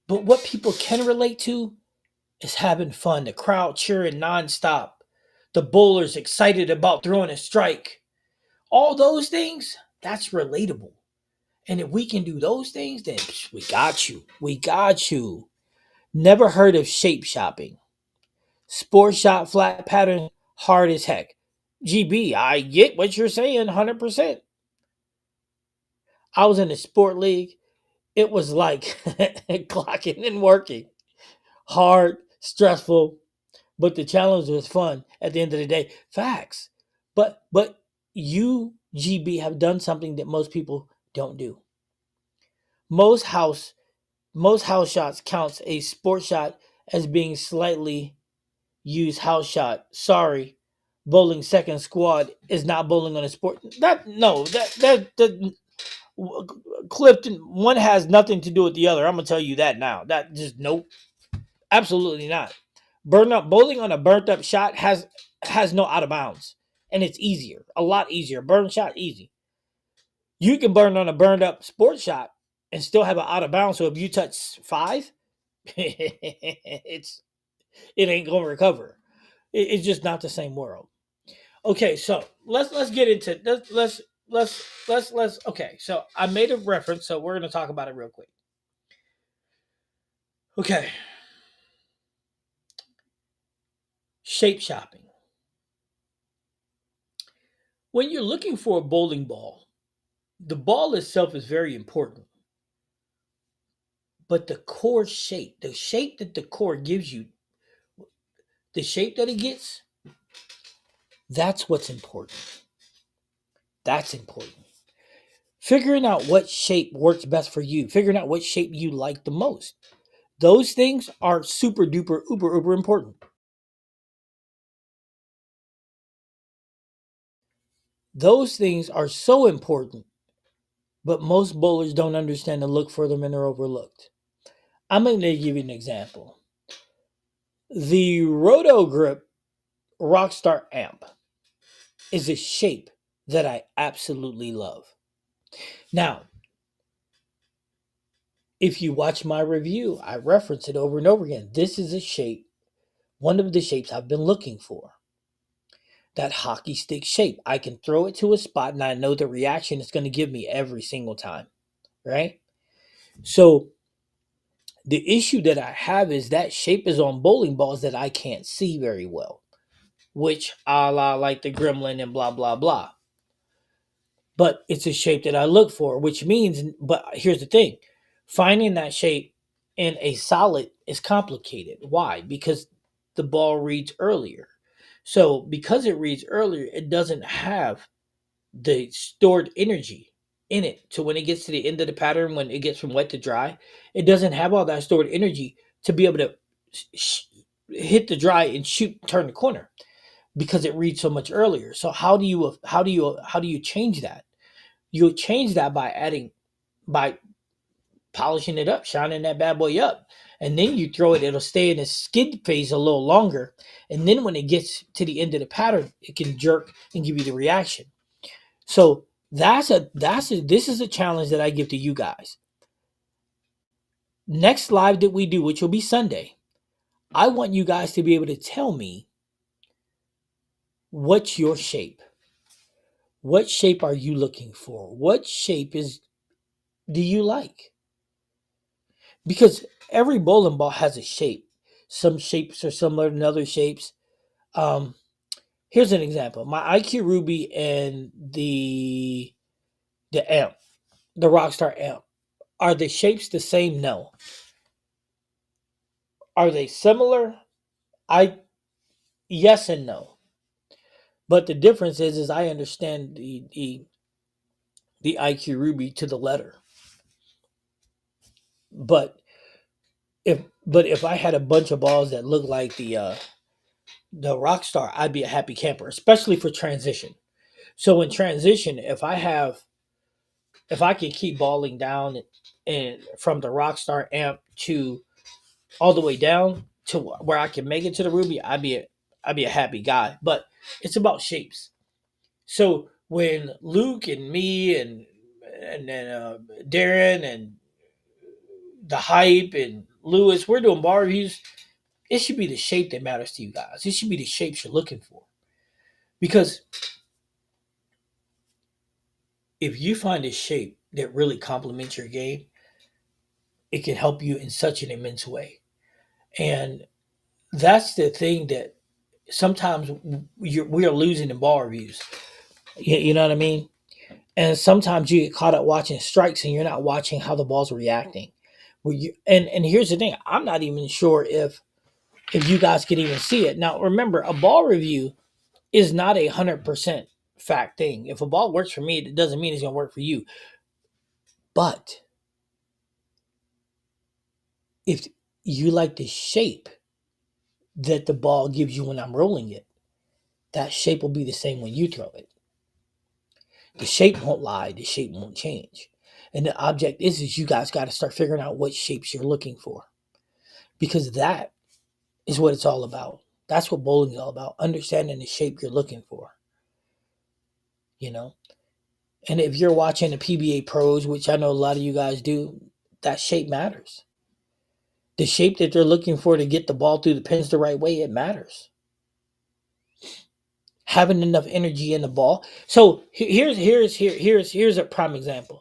But what people can relate to is having fun, the crowd cheering nonstop, the bowlers excited about throwing a strike. All those things, that's relatable. And if we can do those things, then we got you. We got you. Never heard of shape shopping. Sport shot flat pattern, hard as heck. GB, I get what you're saying 100%. I was in a sport league. It was like clocking and working. Hard, stressful, but the challenge was fun at the end of the day. Facts. But you, GB, have done something that most people don't do. Most house most house shots counts a sport shot as being slightly used house shot. Sorry, bowling second squad is not bowling on a sport. That no, that Clifton, one has nothing to do with the other. I'm gonna tell you that now. That just nope, absolutely not. Burn up bowling on a burnt up shot has no out of bounds, and it's easier, a lot easier. Burn shot easy. You can burn on a burned up sports shot and still have an out of bounds. So if you touch five, it ain't gonna recover. It's just not the same world. Okay, so let's get into let's okay. So I made a reference, so we're gonna talk about it real quick. Okay, shape shopping. When you're looking for a bowling ball, the ball itself is very important, but the core shape, the shape that the core gives you, the shape that it gets, that's what's important. That's important. Figuring out what shape works best for you, figuring out what shape you like the most. Those things are super duper uber uber important. Those things are so important, but most bowlers don't understand to look for them and they're overlooked. I'm going to give you an example. The Roto Grip Rockstar Amp is a shape that I absolutely love. Now, if you watch my review, I reference it over and over again. This is a shape, one of the shapes I've been looking for. That hockey stick shape. I can throw it to a spot and I know the reaction it's going to give me every single time, right? So the issue that I have is that shape is on bowling balls that I can't see very well, which a la like the gremlin and blah, blah, blah. But it's a shape that I look for, which means, but here's the thing, finding that shape in a solid is complicated. Why? Because the ball reads earlier. So because it reads earlier, it doesn't have the stored energy in it. So when it gets to the end of the pattern, when it gets from wet to dry, it doesn't have all that stored energy to be able to hit the dry and shoot, turn the corner because it reads so much earlier. So how do you change that? You'll change that by by polishing it up, shining that bad boy up. And then you throw it, it'll stay in a skid phase a little longer. And then when it gets to the end of the pattern, it can jerk and give you the reaction. So this is a challenge that I give to you guys. Next live that we do, which will be Sunday, I want you guys to be able to tell me what's your shape. What shape are you looking for? What shape is do you like? Because every bowling ball has a shape. Some shapes are similar than other shapes. Um, Here's an example: my IQ Ruby and the amp, the Rockstar amp. Are the shapes the same? No. Are they similar? I Yes and no. But the difference is I understand the IQ Ruby to the letter. But if I had a bunch of balls that look like the Rockstar, I'd be a happy camper, especially for transition. So in transition, if I can keep balling down and from the Rockstar amp to all the way down to where I can make it to the Ruby, I'd be a happy guy. But it's about shapes. So when Luke and me and then Darren and the hype and Lewis, we're doing bar reviews, it should be the shape that matters to you guys. It should be the shapes you're looking for. Because if you find a shape that really complements your game, it can help you in such an immense way. And that's the thing that sometimes we are losing in ball reviews. You know what I mean? And sometimes you get caught up watching strikes and you're not watching how the ball's reacting. And here's the thing: I'm not even sure if you guys can even see it. Now, remember, a ball review is not 100% fact thing. If a ball works for me, it doesn't mean it's gonna work for you. But if you like the shape that the ball gives you when I'm rolling it, that shape will be the same when you throw it. The shape won't lie, the shape won't change. And the object is you guys got to start figuring out what shapes you're looking for. Because that is what it's all about. That's what bowling is all about. Understanding the shape you're looking for. You know? And if you're watching the PBA pros, which I know a lot of you guys do, that shape matters. The shape that they're looking for to get the ball through the pins the right way, it matters. Having enough energy in the ball. So here's a prime example.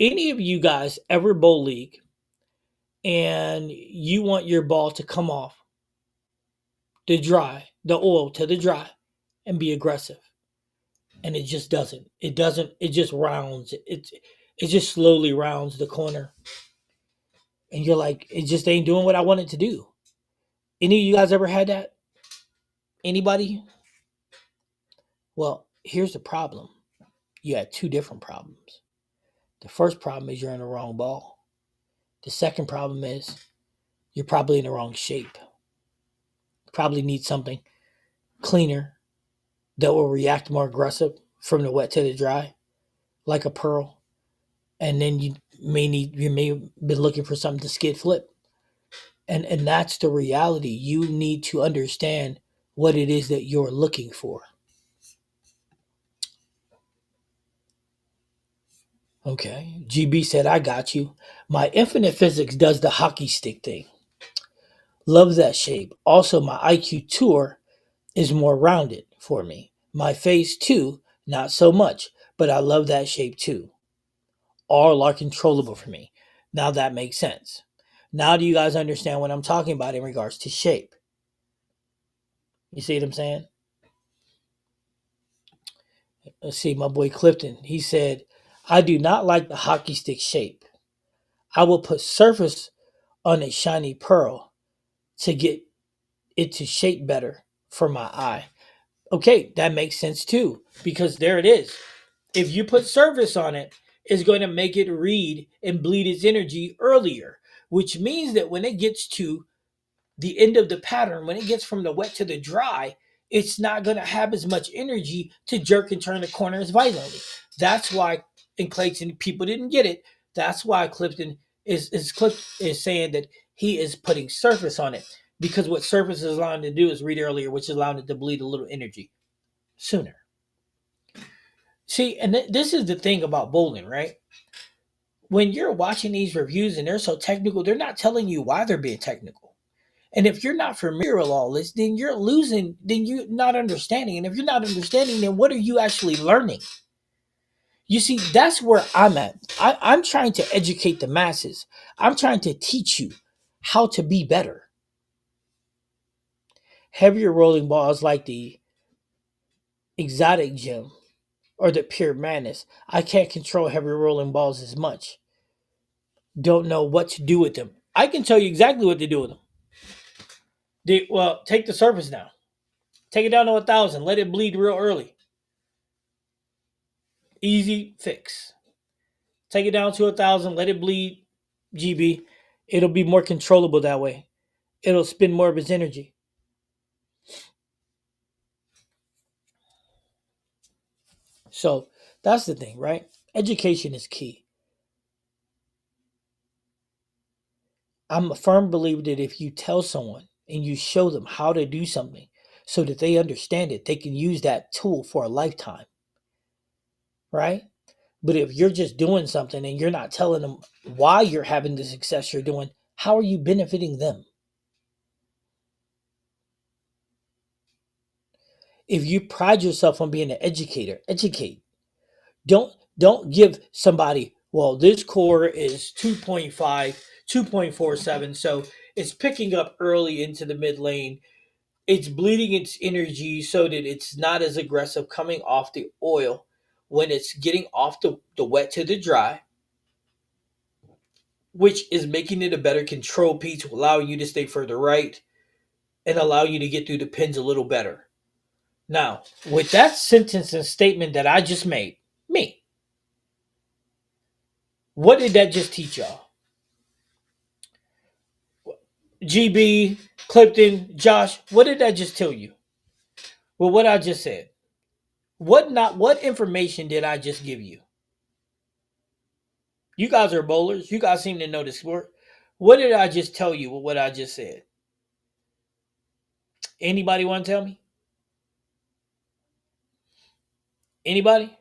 Any of you guys ever bowl league and you want your ball to come off the oil to the dry and be aggressive. And it just doesn't. It just rounds. It just slowly rounds the corner. And you're like, it just ain't doing what I want it to do. Any of you guys ever had that? Anybody? Well, here's the problem. You had two different problems. The first problem is you're in the wrong ball. The second problem is you're probably in the wrong shape. You probably need something cleaner that will react more aggressive from the wet to the dry, like a pearl. And then you may have been looking for something to skid flip. And that's the reality. You need to understand what it is that you're looking for. Okay. GB said, I got you. My infinite physics does the hockey stick thing. Love that shape. Also, my IQ tour is more rounded for me. My face too, not so much, but I love that shape too. All are controllable for me. Now that makes sense. Now do you guys understand what I'm talking about in regards to shape? You see what I'm saying? Let's see, my boy Clifton, he said, I do not like the hockey stick shape. I will put surface on a shiny pearl to get it to shape better for my eye. Okay, that makes sense too, because there it is. If you put surface on it, it's going to make it read and bleed its energy earlier, which means that when it gets to the end of the pattern, when it gets from the wet to the dry, it's not going to have as much energy to jerk and turn the corners violently. That's why, in Clayton, people didn't get it. That's why Clifton is saying that he is putting surface on it, because what surface is allowing it to do is read earlier, which is allowing it to bleed a little energy sooner. See, and this is the thing about bowling, right? When you're watching these reviews and they're so technical, they're not telling you why they're being technical. And if you're not familiar with all this, then you're losing, then you're not understanding. And if you're not understanding, then what are you actually learning? You see, that's where I'm at. I'm trying to educate the masses. I'm trying to teach you how to be better. Heavier rolling balls like the exotic gym or the pure madness. I can't control heavier rolling balls as much. Don't know what to do with them. I can tell you exactly what to do with them. Well, take the surface down. Take it down to 1,000. Let it bleed real early. Easy fix. Take it down to 1,000. Let it bleed. GB. It'll be more controllable that way. It'll spend more of its energy. So that's the thing, right? Education is key. I'm a firm believer that if you tell someone and you show them how to do something so that they understand it, they can use that tool for a lifetime, right? But if you're just doing something and you're not telling them why you're having the success you're doing, how are you benefiting them? If you pride yourself on being an educator, educate. Don't give somebody, well, this core is 2.5, 2.47, so it's picking up early into the mid lane. It's bleeding its energy so that it's not as aggressive coming off the oil when it's getting off the wet to the dry, which is making it a better control piece, to allow you to stay further right and allow you to get through the pins a little better. Now, with that sentence and statement that I just made, me, what did that just teach y'all? GB, Clifton, Josh, what did that just tell you? Well, what I just said. What information did I just give you? You guys are bowlers. You guys seem to know the sport. What did I just tell you with what I just said? Anybody want to tell me? Anybody?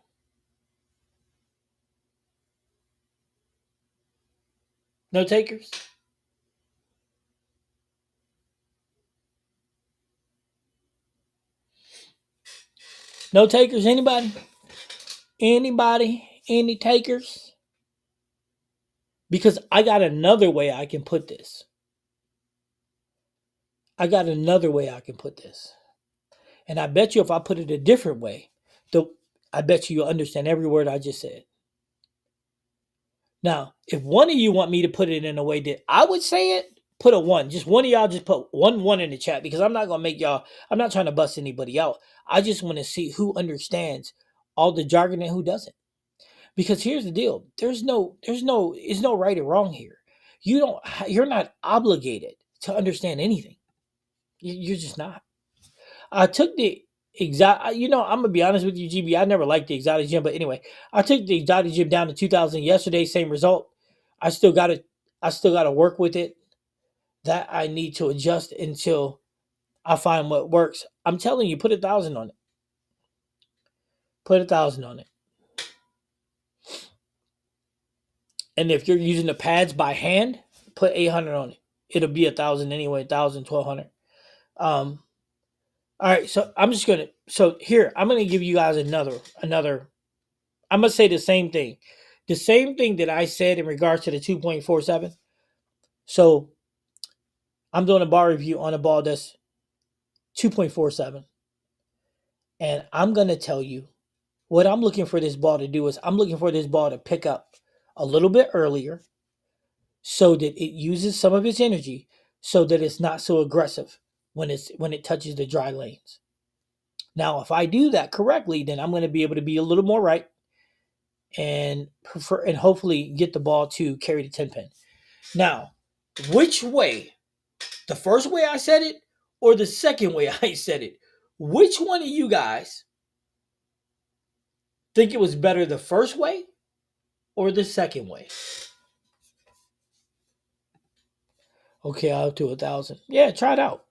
No takers? No takers? Anybody? Anybody? Any takers? Because I got another way I can put this. I got another way I can put this. And I bet you if I put it a different way, the I bet you you'll understand every word I just said. Now, if one of you want me to put it in a way that I would say it, put a one. Just one of y'all just put one in the chat because I'm not gonna make y'all, I'm not trying to bust anybody out. I just want to see who understands all the jargon and who doesn't. Because here's the deal. There's no right or wrong here. You're not obligated to understand anything. You're just not. I took the exact. I'm gonna be honest with you, GB. I never liked the exotic gym, but anyway, I took the exotic gym down to 2,000 yesterday. Same result. I still got to. I still got to work with it. That I need to adjust until I find what works. I'm telling you, put 1,000 on it. Put 1,000 on it. And if you're using the pads by hand, put 800 on it. It'll be 1,000 anyway. 1,000, 1,200. All right. So I'm just gonna. So here, I'm gonna give you guys another. I'm gonna say the same thing. The same thing that I said in regards to the 2.47. So I'm doing a bar review on a ball that's 2.47. And I'm gonna tell you what I'm looking for this ball to do is I'm looking for this ball to pick up a little bit earlier so that it uses some of its energy so that it's not so aggressive when it touches the dry lanes. Now, if I do that correctly, then I'm going to be able to be a little more right and prefer and hopefully get the ball to carry the 10 pin. Now, which way? The first way I said it or the second way I said it? Which one of you guys think it was better the first way or the second way? Okay, I'll do 1,000. Yeah, try it out.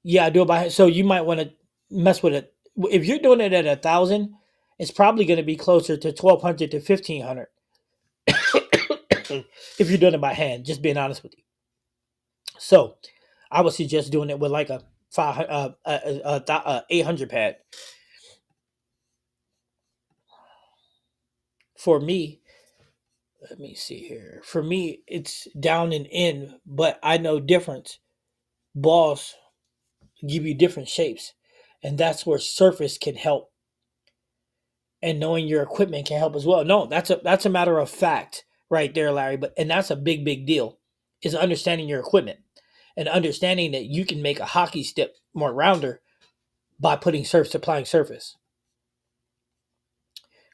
Yeah, I do it by hand. So you might want to mess with it. If you're doing it at 1,000, it's probably going to be closer to 1,200 to 1,500 if you're doing it by hand. Just being honest with you. So I would suggest doing it with like a 800 pad. For me, let me see here. For me, it's down and in, but I know difference. Balls give you different shapes, and that's where surface can help, and knowing your equipment can help as well. No, that's a matter of fact right there, Larry. But and that's a big deal is understanding your equipment and understanding that you can make a hockey stick more rounder by putting surface applying surface.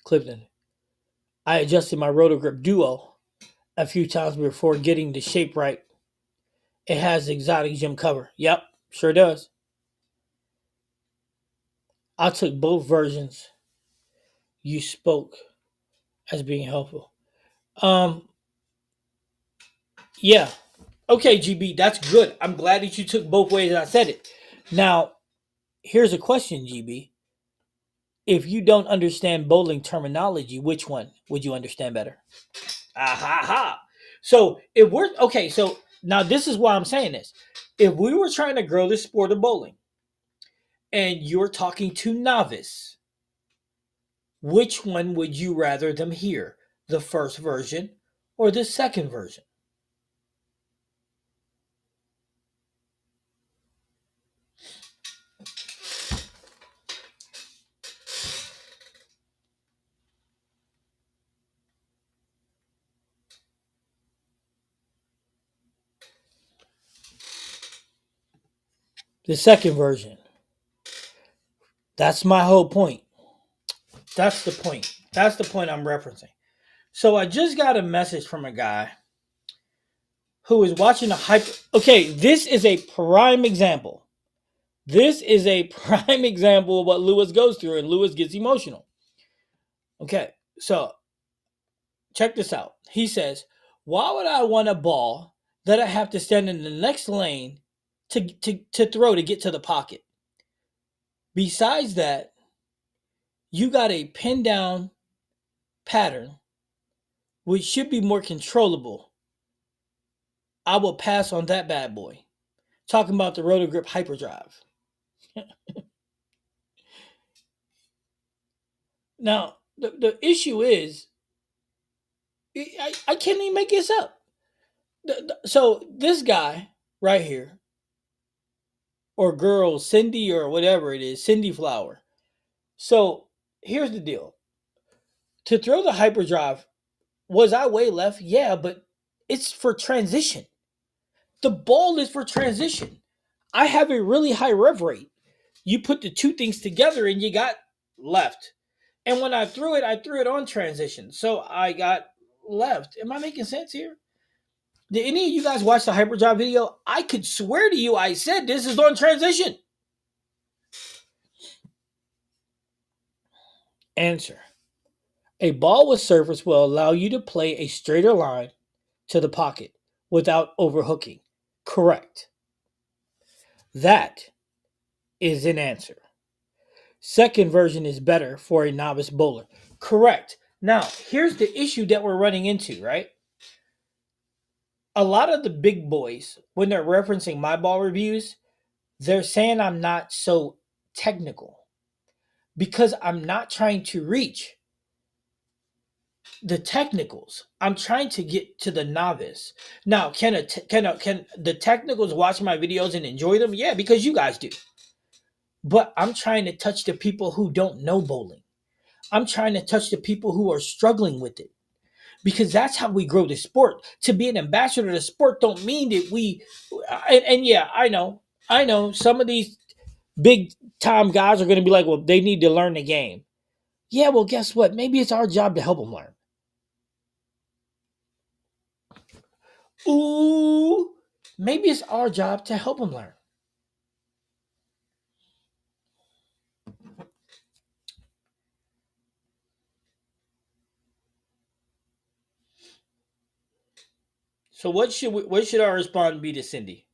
Clifton, I adjusted my rotogrip duo a few times before getting the shape right. It has the exotic gem cover. Yep, sure does. I took both versions you spoke as being helpful. Um, yeah. Okay, GB, that's good. I'm glad that you took both ways and I said it. Now, here's a question, GB. If you don't understand bowling terminology, which one would you understand better? Ah ha ha. So if we're okay, so now this is why I'm saying this. If we were trying to grow the sport of bowling and you're talking to novice, which one would you rather them hear? The first version or the second version? The second version. That's my whole point. That's the point. That's the point I'm referencing. So I just got a message from a guy who is watching a hyper. Okay, this is a prime example. This is a prime example of what Lewis goes through, and Lewis gets emotional. Okay, so check this out. He says, "Why would I want a ball that I have to stand in the next lane to throw to get to the pocket? Besides that, you got a pin down pattern, which should be more controllable. I will pass on that bad boy." Talking about the Rotogrip Hyperdrive. Now, the issue is, I can't even make this up. So, this guy right here, or girl, Cindy, or whatever it is, Cindy Flower. So, here's the deal. To throw the hyperdrive, was I way left? Yeah, but it's for transition. The ball is for transition. I have a really high rev rate. You put the two things together and you got left. And when I threw it on transition. So I got left. Am I making sense here? Did any of you guys watch the hyperdrive video? I could swear to you I said this is on transition. Answer. A ball with surface will allow you to play a straighter line to the pocket without overhooking. Correct. That is an answer. Second version is better for a novice bowler. Correct. Now, here's the issue that we're running into, right? A lot of the big boys, when they're referencing my ball reviews, they're saying I'm not so technical because I'm not trying to reach the technicals. I'm trying to get to the novice. Now, can the technicals watch my videos and enjoy them? Yeah, because you guys do. But I'm trying to touch the people who don't know bowling. I'm trying to touch the people who are struggling with it because that's how we grow the sport. To be an ambassador of the sport don't mean that and yeah, I know some of these big time guys are going to be like, well, they need to learn the game. Yeah, well, guess what? Maybe it's our job to help them learn. Ooh, maybe it's our job to help them learn. So what should our response be to Cindy?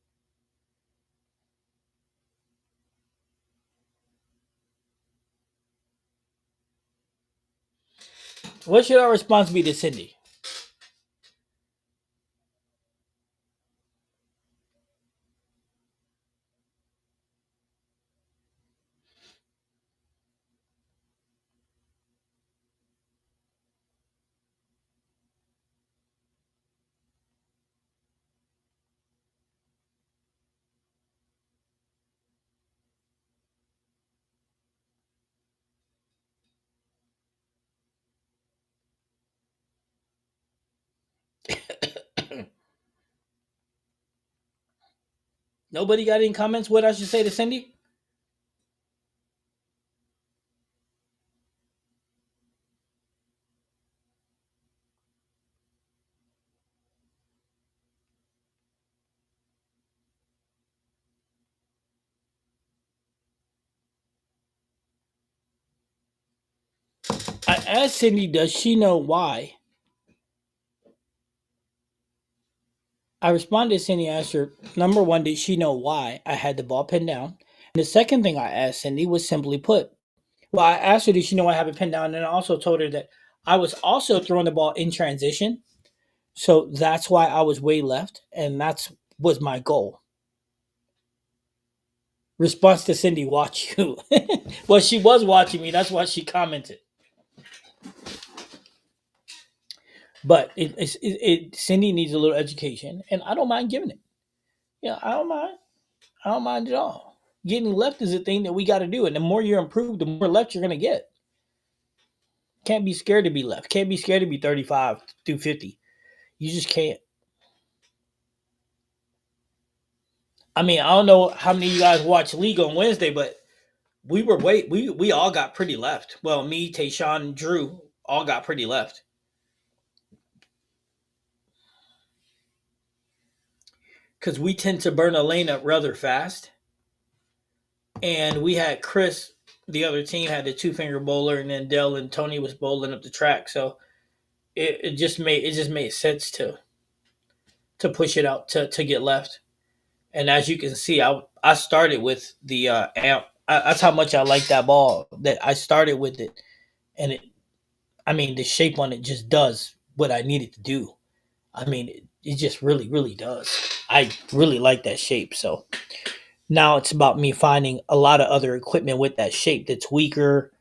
What should our response be to Cindy? Nobody got any comments what I should say to Cindy? I asked Cindy, does she know why? I responded to Cindy, asked her, number one, did she know why I had the ball pinned down? And the second thing I asked Cindy was simply put, well, I asked her, did she know I have it pinned down? And I also told her that I was also throwing the ball in transition. So that's why I was way left. And that's was my goal. Response to Cindy, watch you. Well, she was watching me. That's why she commented. But Cindy needs a little education, and I don't mind giving it. Yeah, I don't mind. I don't mind at all. Getting left is a thing that we got to do, and the more you improve, the more left you're gonna get. Can't be scared to be left. Can't be scared to be 35 through 50. You just can't. I mean, I don't know how many of you guys watch League on Wednesday, but we all got pretty left. Well, me, Tayshawn, and Drew all got pretty left because we tend to burn a lane up rather fast. And we had Chris, the other team had the two finger bowler, and then Dell and Tony was bowling up the track. So it just made sense to push it out to get left. And as you can see, I started with the amp. That's how much I like that ball. That I started with it, and I mean, the shape on it just does what I need it to do. I mean, it just really, really does. I really like that shape. So now it's about me finding a lot of other equipment with that shape that's weaker.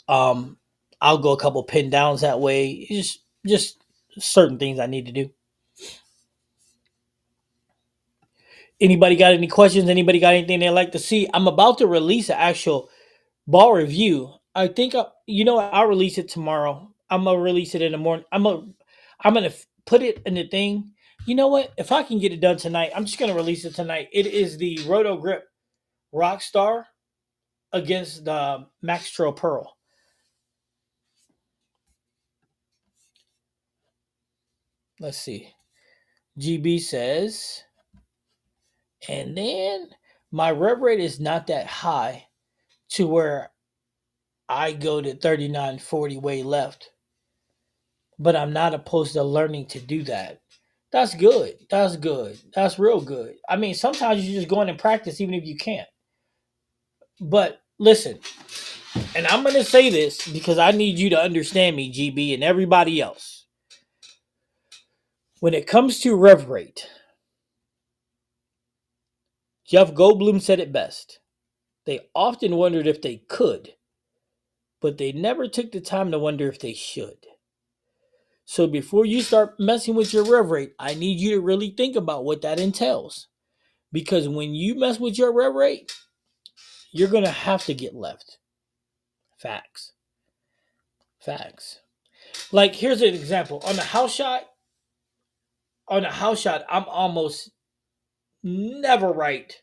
Um, I'll go a couple pin downs that way. Just certain things I need to do. Anybody got any questions? Anybody got anything they'd like to see? I'm about to release an actual ball review. I think I'll release it tomorrow. I'm gonna release it in the morning. I'm gonna put it in the thing. You know what? If I can get it done tonight, I'm just gonna release it tonight. It is the Roto Grip Rockstar against the Maxtro Pearl. Let's see. GB says, and then my rev rate is not that high to where I go to 3940 way left, but I'm not opposed to learning to do that. That's good. That's good. That's real good. I mean, sometimes you just go in and practice even if you can't. But listen, and I'm going to say this because I need you to understand me, GB, and everybody else. When it comes to rev rate, Jeff Goldblum said it best. They often wondered if they could, but they never took the time to wonder if they should. So before you start messing with your rev rate, I need you to really think about what that entails. Because when you mess with your rev rate, you're going to have to get left. Facts. Facts. Like, here's an example. On a house shot, I'm almost never right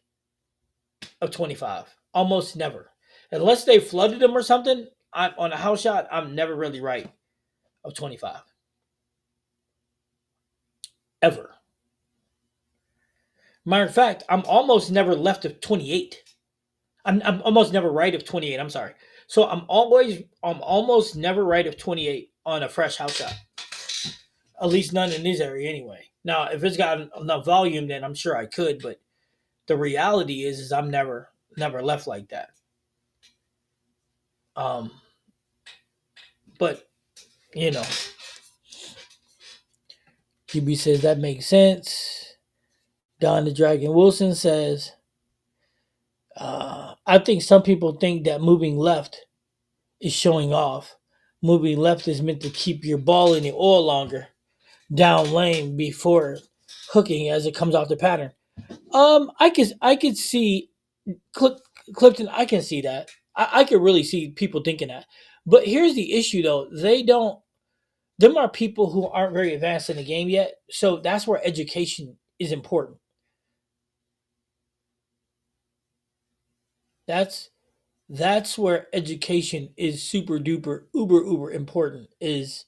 of 25. Almost never. Unless they flooded them or something, on a house shot, I'm never really right of 25. Ever. Matter of fact, I'm almost never left of 28. I'm almost never right of 28. I'm sorry. So I'm almost never right of 28 on a fresh house shot. At least none in this area anyway. Now, if it's got enough volume, then I'm sure I could. But the reality is I'm never left like that. Um, but you know, QB says that makes sense. Don the Dragon Wilson says, I think some people think that moving left is showing off. Moving left is meant to keep your ball in the oil longer down lane before hooking as it comes off the pattern. I could see Clifton. I can see that. I could really see people thinking that. But here's the issue, though. They don't. Them are people who aren't very advanced in the game yet. So that's where education is important. That's that's where education is super duper uber important, is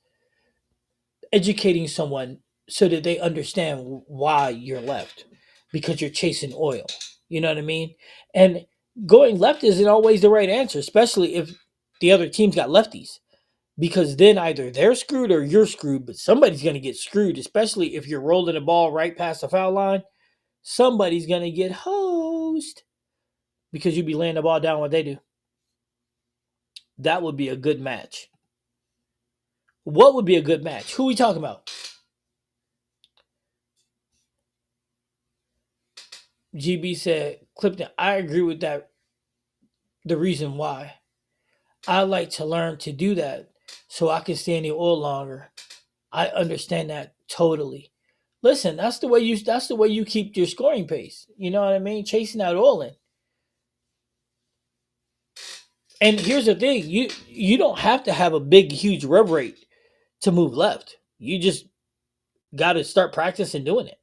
educating someone so that they understand why you're left, because you're chasing oil. You know what I mean? And going left isn't always the right answer, especially if the other team's got lefties, because then either they're screwed or you're screwed, but somebody's going to get screwed, especially if you're rolling the ball right past the foul line. Somebody's going to get hosed because you be laying the ball down what they do. That would be a good match. What would be a good match? Who are we talking about? GB said, Clifton, I agree with that. The reason why I like to learn to do that so I can stay in the oil longer. I understand that totally. Listen, that's the way you keep your scoring pace. You know what I mean? Chasing that oil in. And here's the thing, you don't have to have a big, huge rev rate to move left. You just got to start practicing doing it.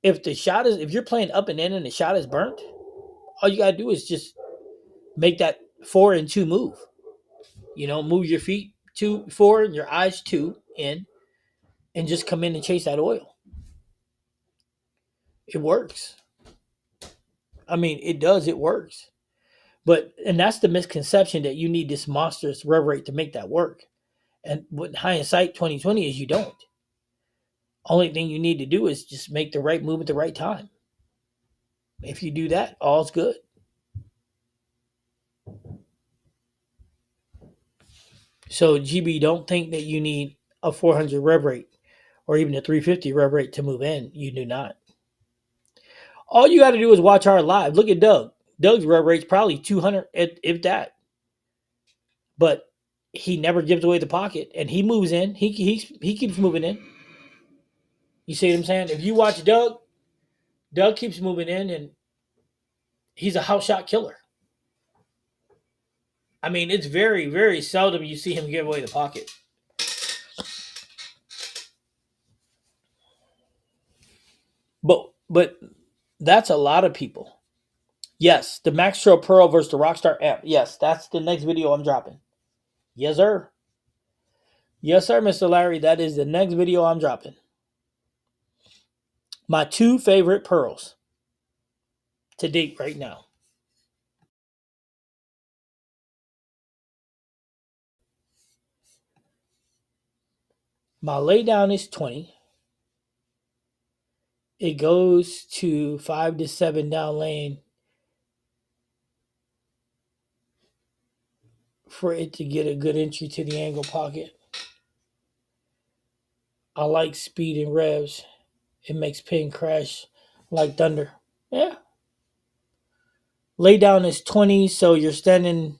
If you're playing up and in and the shot is burnt, all you gotta do is just make that 4 and 2 move. Move your feet 2 4 and your eyes 2 in, and just come in and chase that oil. It works. I mean, it does. It works. And that's the misconception, that you need this monstrous rev rate to make that work. And with hindsight 2020 is you don't. Only thing you need to do is just make the right move at the right time. If you do that, all's good. So GB, don't think that you need a 400 rev rate or even a 350 rev rate to move in. You do not. All you got to do is watch our live. Look at Doug. Doug's rev rate's probably 200, if that. But he never gives away the pocket, and he moves in. He keeps moving in. You see what I'm saying? If you watch Doug, Doug keeps moving in, and he's a house shot killer. I mean, it's very, very seldom you see him give away the pocket. But that's a lot of people. Yes, the Max Trail Pearl versus the Rockstar Amp. Yes, that's the next video I'm dropping. Yes, sir. Yes, sir, Mr. Larry. That is the next video I'm dropping. My 2 favorite pearls to date right now. My laydown is 20. It goes to 5 to 7 down lane for it to get a good entry to the angle pocket. I like speed and revs. It makes pin crash like thunder. Yeah. Laydown is 20, so you're standing,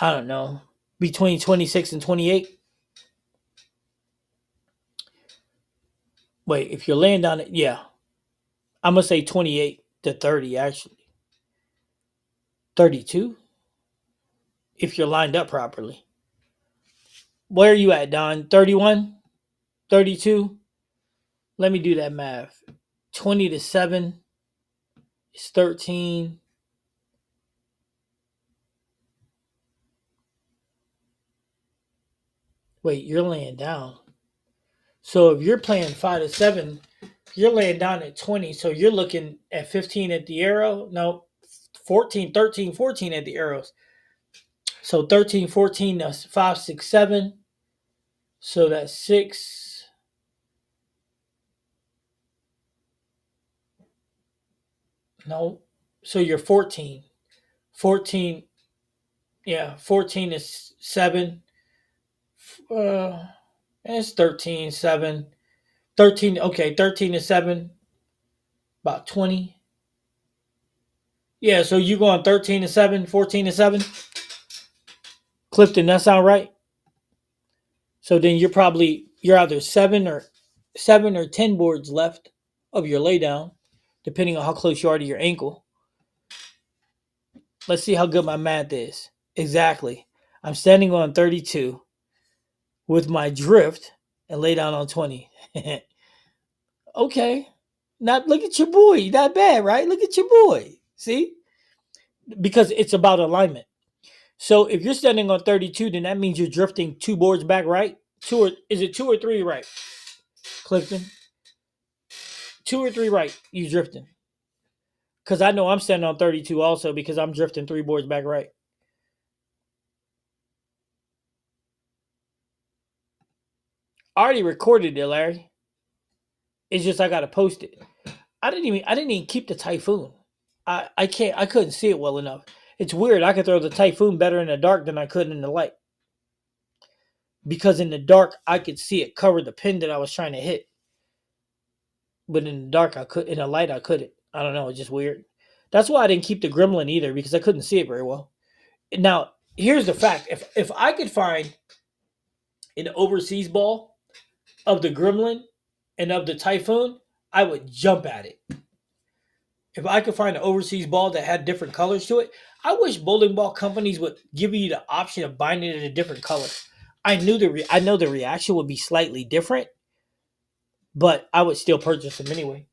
I don't know, between 26 and 28. Wait, if you're laying down it, yeah. I'm going to say 28 to 30, actually. 32, if you're lined up properly. Where are you at, Don? 31? 32? Let me do that math. 20 to 7 is 13. Wait, you're laying down. So if you're playing 5 to 7, you're laying down at 20. So you're looking at 15 at the arrow. No, 14, 13, 14 at the arrows. So 13, 14, that's 5, 6, 7. So that's 6. No. So you're 14. 14. Yeah, 14 is 7. Uh, it's 13, 7. 13, okay, 13 to 7. About 20. Yeah, so you going 13 to 7, 14 to 7? Clifton, that sound right? So then you're either 7 or 10 boards left of your laydown, depending on how close you are to your ankle. Let's see how good my math is. Exactly. I'm standing on 32 with my drift and lay down on 20. Okay. Not look at your boy. Not bad, right? Look at your boy. See? because it's about alignment. So if you're standing on 32, then that means you're drifting two boards back right. Two or is it two or three right, Clifton? Two or three right, you drifting. Because I know I'm standing on 32 also because I'm drifting three boards back right. I already recorded it, Larry. It's just I gotta post it. I didn't even keep the typhoon. I couldn't see it well enough. It's weird. I could throw the typhoon better in the dark than I could in the light. Because in the dark I could see it cover the pin that I was trying to hit. But in the dark I could in the light I couldn't. I don't know, it's just weird. That's why I didn't keep the gremlin either, because I couldn't see it very well. Now, here's the fact. If I could find an overseas ball of the gremlin and of the typhoon, I would jump at it. If I could find an overseas ball that had different colors to it, I wish bowling ball companies would give you the option of buying it in a different color. I know the reaction would be slightly different, but I would still purchase them anyway.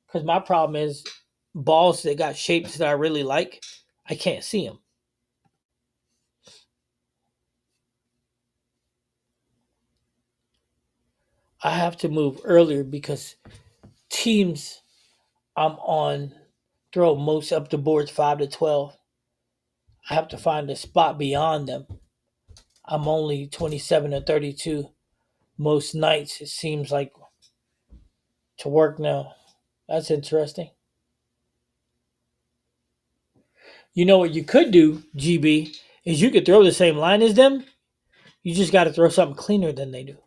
Because my problem is balls that got shapes that I really like, I can't see them. I have to move earlier because teams I'm on throw most up the boards 5 to 12. I have to find a spot beyond them. I'm only 27 to 32. Most nights it seems like to work now. That's interesting. You know what you could do, GB, is you could throw the same line as them. You just got to throw something cleaner than they do.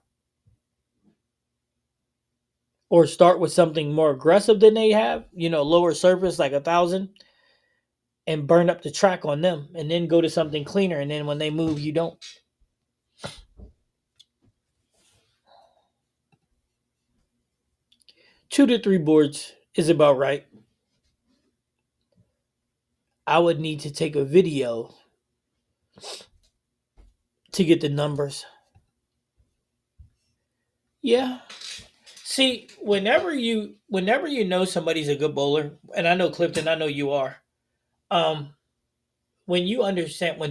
Or start with something more aggressive than they have, lower surface like 1,000, and burn up the track on them, and then go to something cleaner. And then when they move, you don't. 2 to 3 boards is about right. I would need to take a video to get the numbers. Yeah. See, whenever you know somebody's a good bowler, and I know Clifton, I know you are. Um, when you understand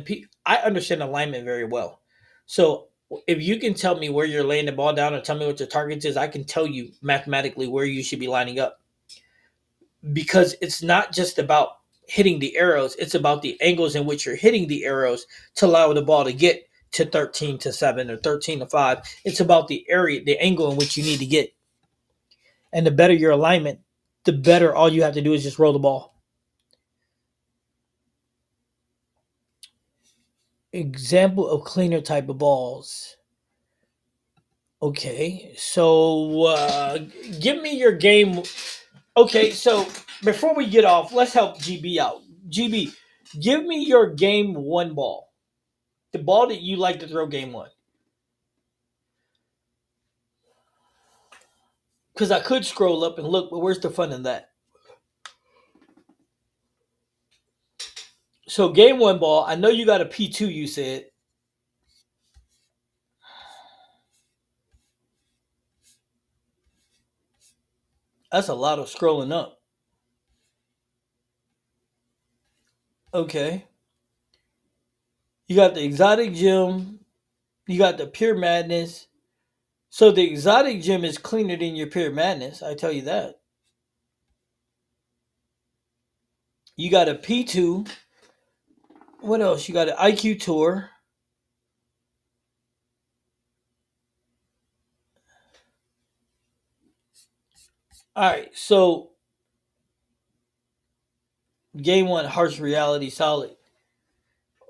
I understand alignment very well. So if you can tell me where you're laying the ball down or tell me what your targets is, I can tell you mathematically where you should be lining up. Because it's not just about hitting the arrows, it's about the angles in which you're hitting the arrows to allow the ball to get to 13 to 7 or 13 to 5. It's about the area, the angle in which you need to get. And the better your alignment, the better all you have to do is just roll the ball. Example of cleaner type of balls. Okay, so give me your game. Okay, so before we get off, let's help GB out. GB, give me your game one ball. The ball that you like to throw game one. Because I could scroll up and look, but where's the fun in that? So game one ball, I know you got a P2, you said. That's a lot of scrolling up. Okay. You got the exotic gem, you got the pure madness. So the exotic gem is cleaner than your pure madness, I tell you that. You got a P2. What else? You got an IQ tour. All right, so game one, harsh reality solid.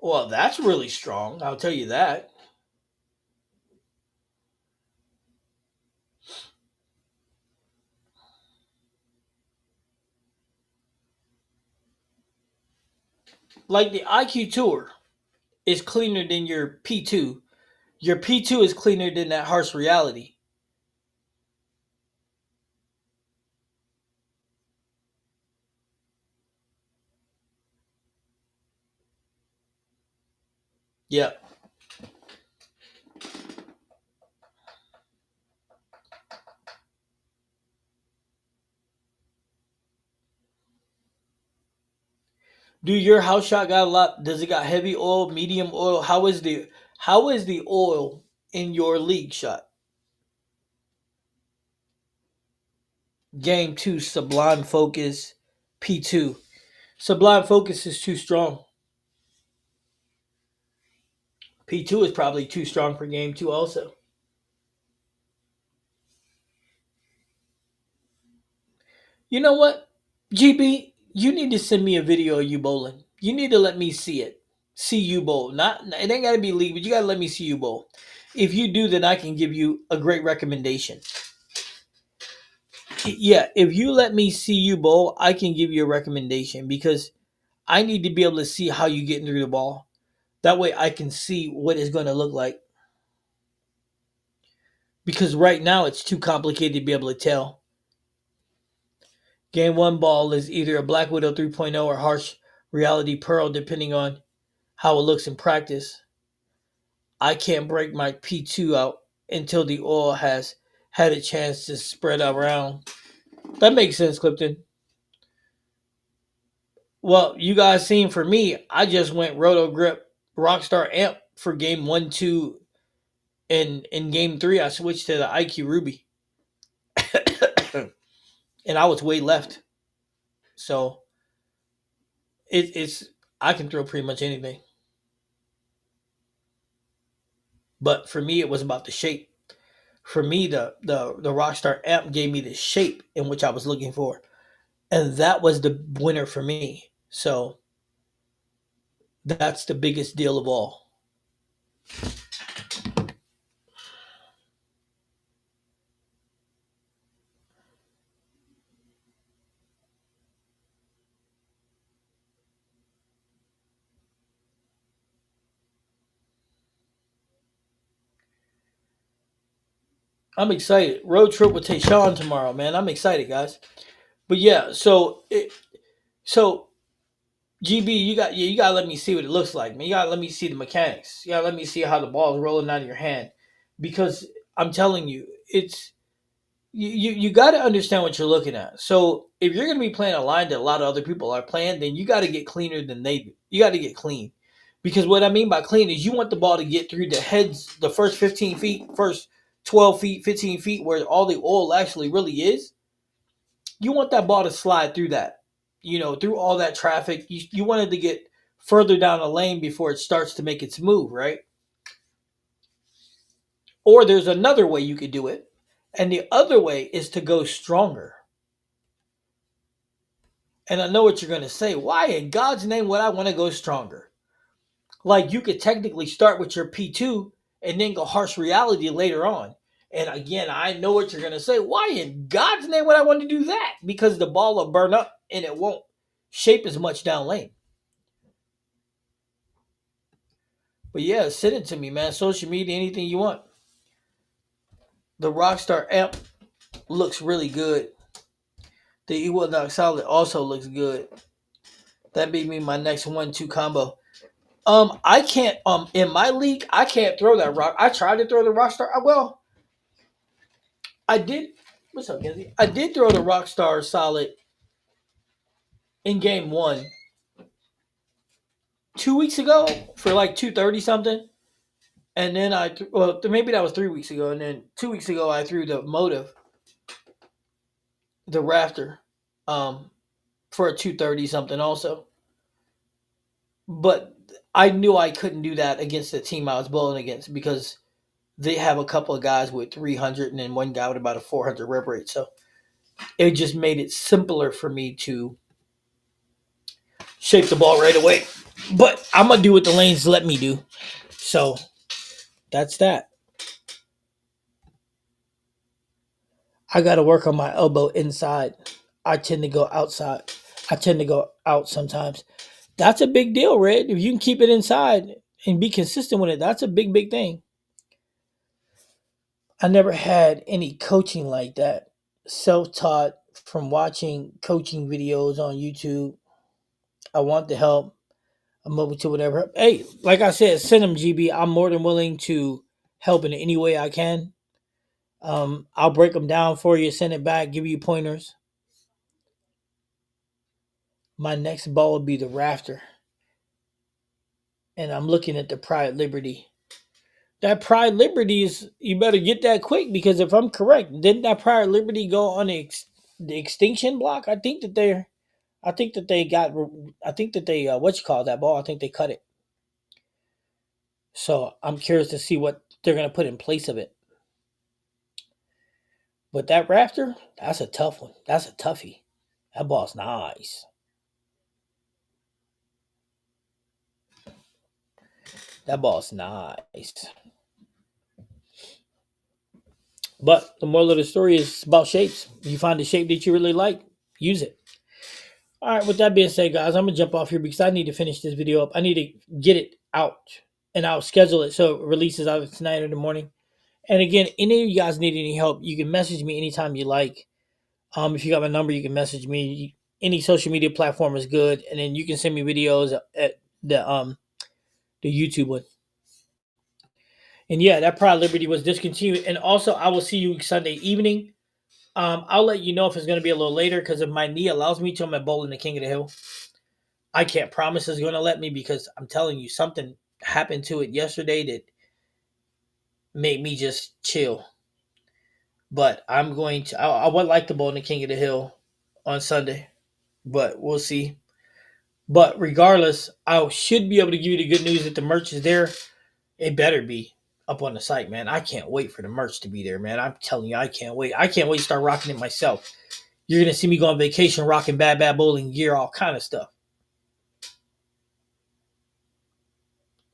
Well, that's really strong. I'll tell you that. Like the IQ tour is cleaner than your P2. Your P2 is cleaner than that harsh reality. Yeah. Do your house shot got a lot? Does it got heavy oil, medium oil? How is the oil in your league shot? Game two, Sublime Focus P2. Sublime Focus is too strong. P2 is probably too strong for game two also. You know what? GB, you need to send me a video of you bowling. You need to let me see it. See you bowl. Not it ain't gotta be league, but you gotta let me see you bowl. If you do, then I can give you a great recommendation. Yeah, if you let me see you bowl, I can give you a recommendation because I need to be able to see how you get through the ball. That way I can see what it's gonna look like. Because right now it's too complicated to be able to tell. Game one ball is either a Black Widow 3.0 or Harsh Reality Pearl, depending on how it looks in practice. I can't break my P2 out until the oil has had a chance to spread around. That makes sense, Clifton. Well, you guys seen for me, I just went Roto Grip Rockstar Amp for game one, two, and in game three, I switched to the IQ Ruby. And I was way left. So it's I can throw pretty much anything. But for me, it was about the shape. For me, the Rockstar Amp gave me the shape in which I was looking for, and that was the winner for me. So that's the biggest deal of all. I'm excited. Road trip with Tayshawn tomorrow, man. I'm excited, guys. But yeah, so GB, you gotta let me see what it looks like, man. You gotta let me see the mechanics. You gotta let me see how the ball is rolling out of your hand, because I'm telling you, it's you got to understand what you're looking at. So if you're going to be playing a line that a lot of other people are playing, then you got to get cleaner than they do. You got to get clean, because what I mean by clean is you want the ball to get through the heads, the first 15 feet, first 12 feet, 15 feet, where all the oil actually really is. You want that ball to slide through that, through all that traffic. You want it to get further down the lane before it starts to make its move, right? Or there's another way you could do it, and the other way is to go stronger. And I know what you're going to say. Why in God's name would I want to go stronger? Like, you could technically start with your P2 and then go harsh reality later on. And again, I know what you're going to say. Why in God's name would I want to do that? Because the ball will burn up and it won't shape as much down lane. But yeah, send it to me, man. Social media, anything you want. The Rockstar amp looks really good. The Equinox Solid also looks good. That'd be me my next 1-2 combo. I can't. In my league, I can't throw that rock. I tried to throw the Rockstar. Well, I did. What's up, Kenzie? I did throw the Rockstar Solid in game one 2 weeks ago for like 230 something, and then well, maybe that was 3 weeks ago, and then 2 weeks ago I threw the Motive, the Rafter, um, for a 230 something also. But I knew I couldn't do that against the team I was bowling against, because they have a couple of guys with 300 and then one guy with about a 400 rep rate. So it just made it simpler for me to shape the ball right away. But I'm gonna do what the lanes let me do. So that's that. I gotta work on my elbow inside. I tend to go outside. I tend to go out sometimes. That's a big deal, Red. If you can keep it inside and be consistent with it, that's a big, big thing. I never had any coaching like that. Self taught from watching coaching videos on YouTube. I want the help. I'm open to whatever. Hey, like I said, send them, GB. I'm more than willing to help in any way I can. I'll break them down for you, send it back, give you pointers. My next ball would be the Rafter, and I'm looking at the Pride Liberty. That Pride Liberty is, you better get that quick because if I'm correct, didn't that Pride Liberty go on the extinction block? I think that they got, I think that they, what you call that ball? I think they cut it. So I'm curious to see what they're going to put in place of it. But that Rafter, that's a tough one. That's a toughie. That ball's nice. That ball's nice. But the moral of the story is about shapes. If you find a shape that you really like, use it. All right, with that being said, guys, I'm going to jump off here because I need to finish this video up. I need to get it out and I'll schedule it so it releases either tonight or in the morning. And again, any of you guys need any help, you can message me anytime you like. If you got my number, you can message me. Any social media platform is good. And then you can send me videos at the YouTube one. And yeah, that Pride Liberty was discontinued. And also, I will see you Sunday evening. I'll let you know if it's going to be a little later because if my knee allows me to, I'm at bowling the King of the Hill. I can't promise it's going to let me because I'm telling you, something happened to it yesterday that made me just chill. But I'm going to, I would like to bowl in the King of the Hill on Sunday, but we'll see. But regardless, I should be able to give you the good news that the merch is there. It better be up on the site, man. I can't wait for the merch to be there, man. I'm telling you, I can't wait. I can't wait to start rocking it myself. You're gonna see me go on vacation rocking bad bowling gear, all kind of stuff.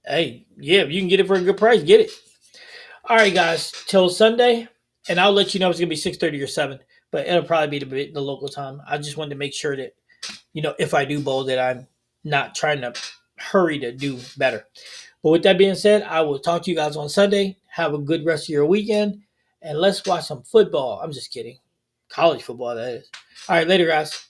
Hey, yeah, if you can get it for a good price, get it. All right, guys, till Sunday, and I'll let you know if it's gonna be 6:30 or 7, but it'll probably be the local time. I just wanted to make sure that if I do bowl, that I'm not trying to hurry to do better. But with that being said, I will talk to you guys on Sunday. Have a good rest of your weekend, and let's watch some football. I'm just kidding, college football that is. All right, later, guys.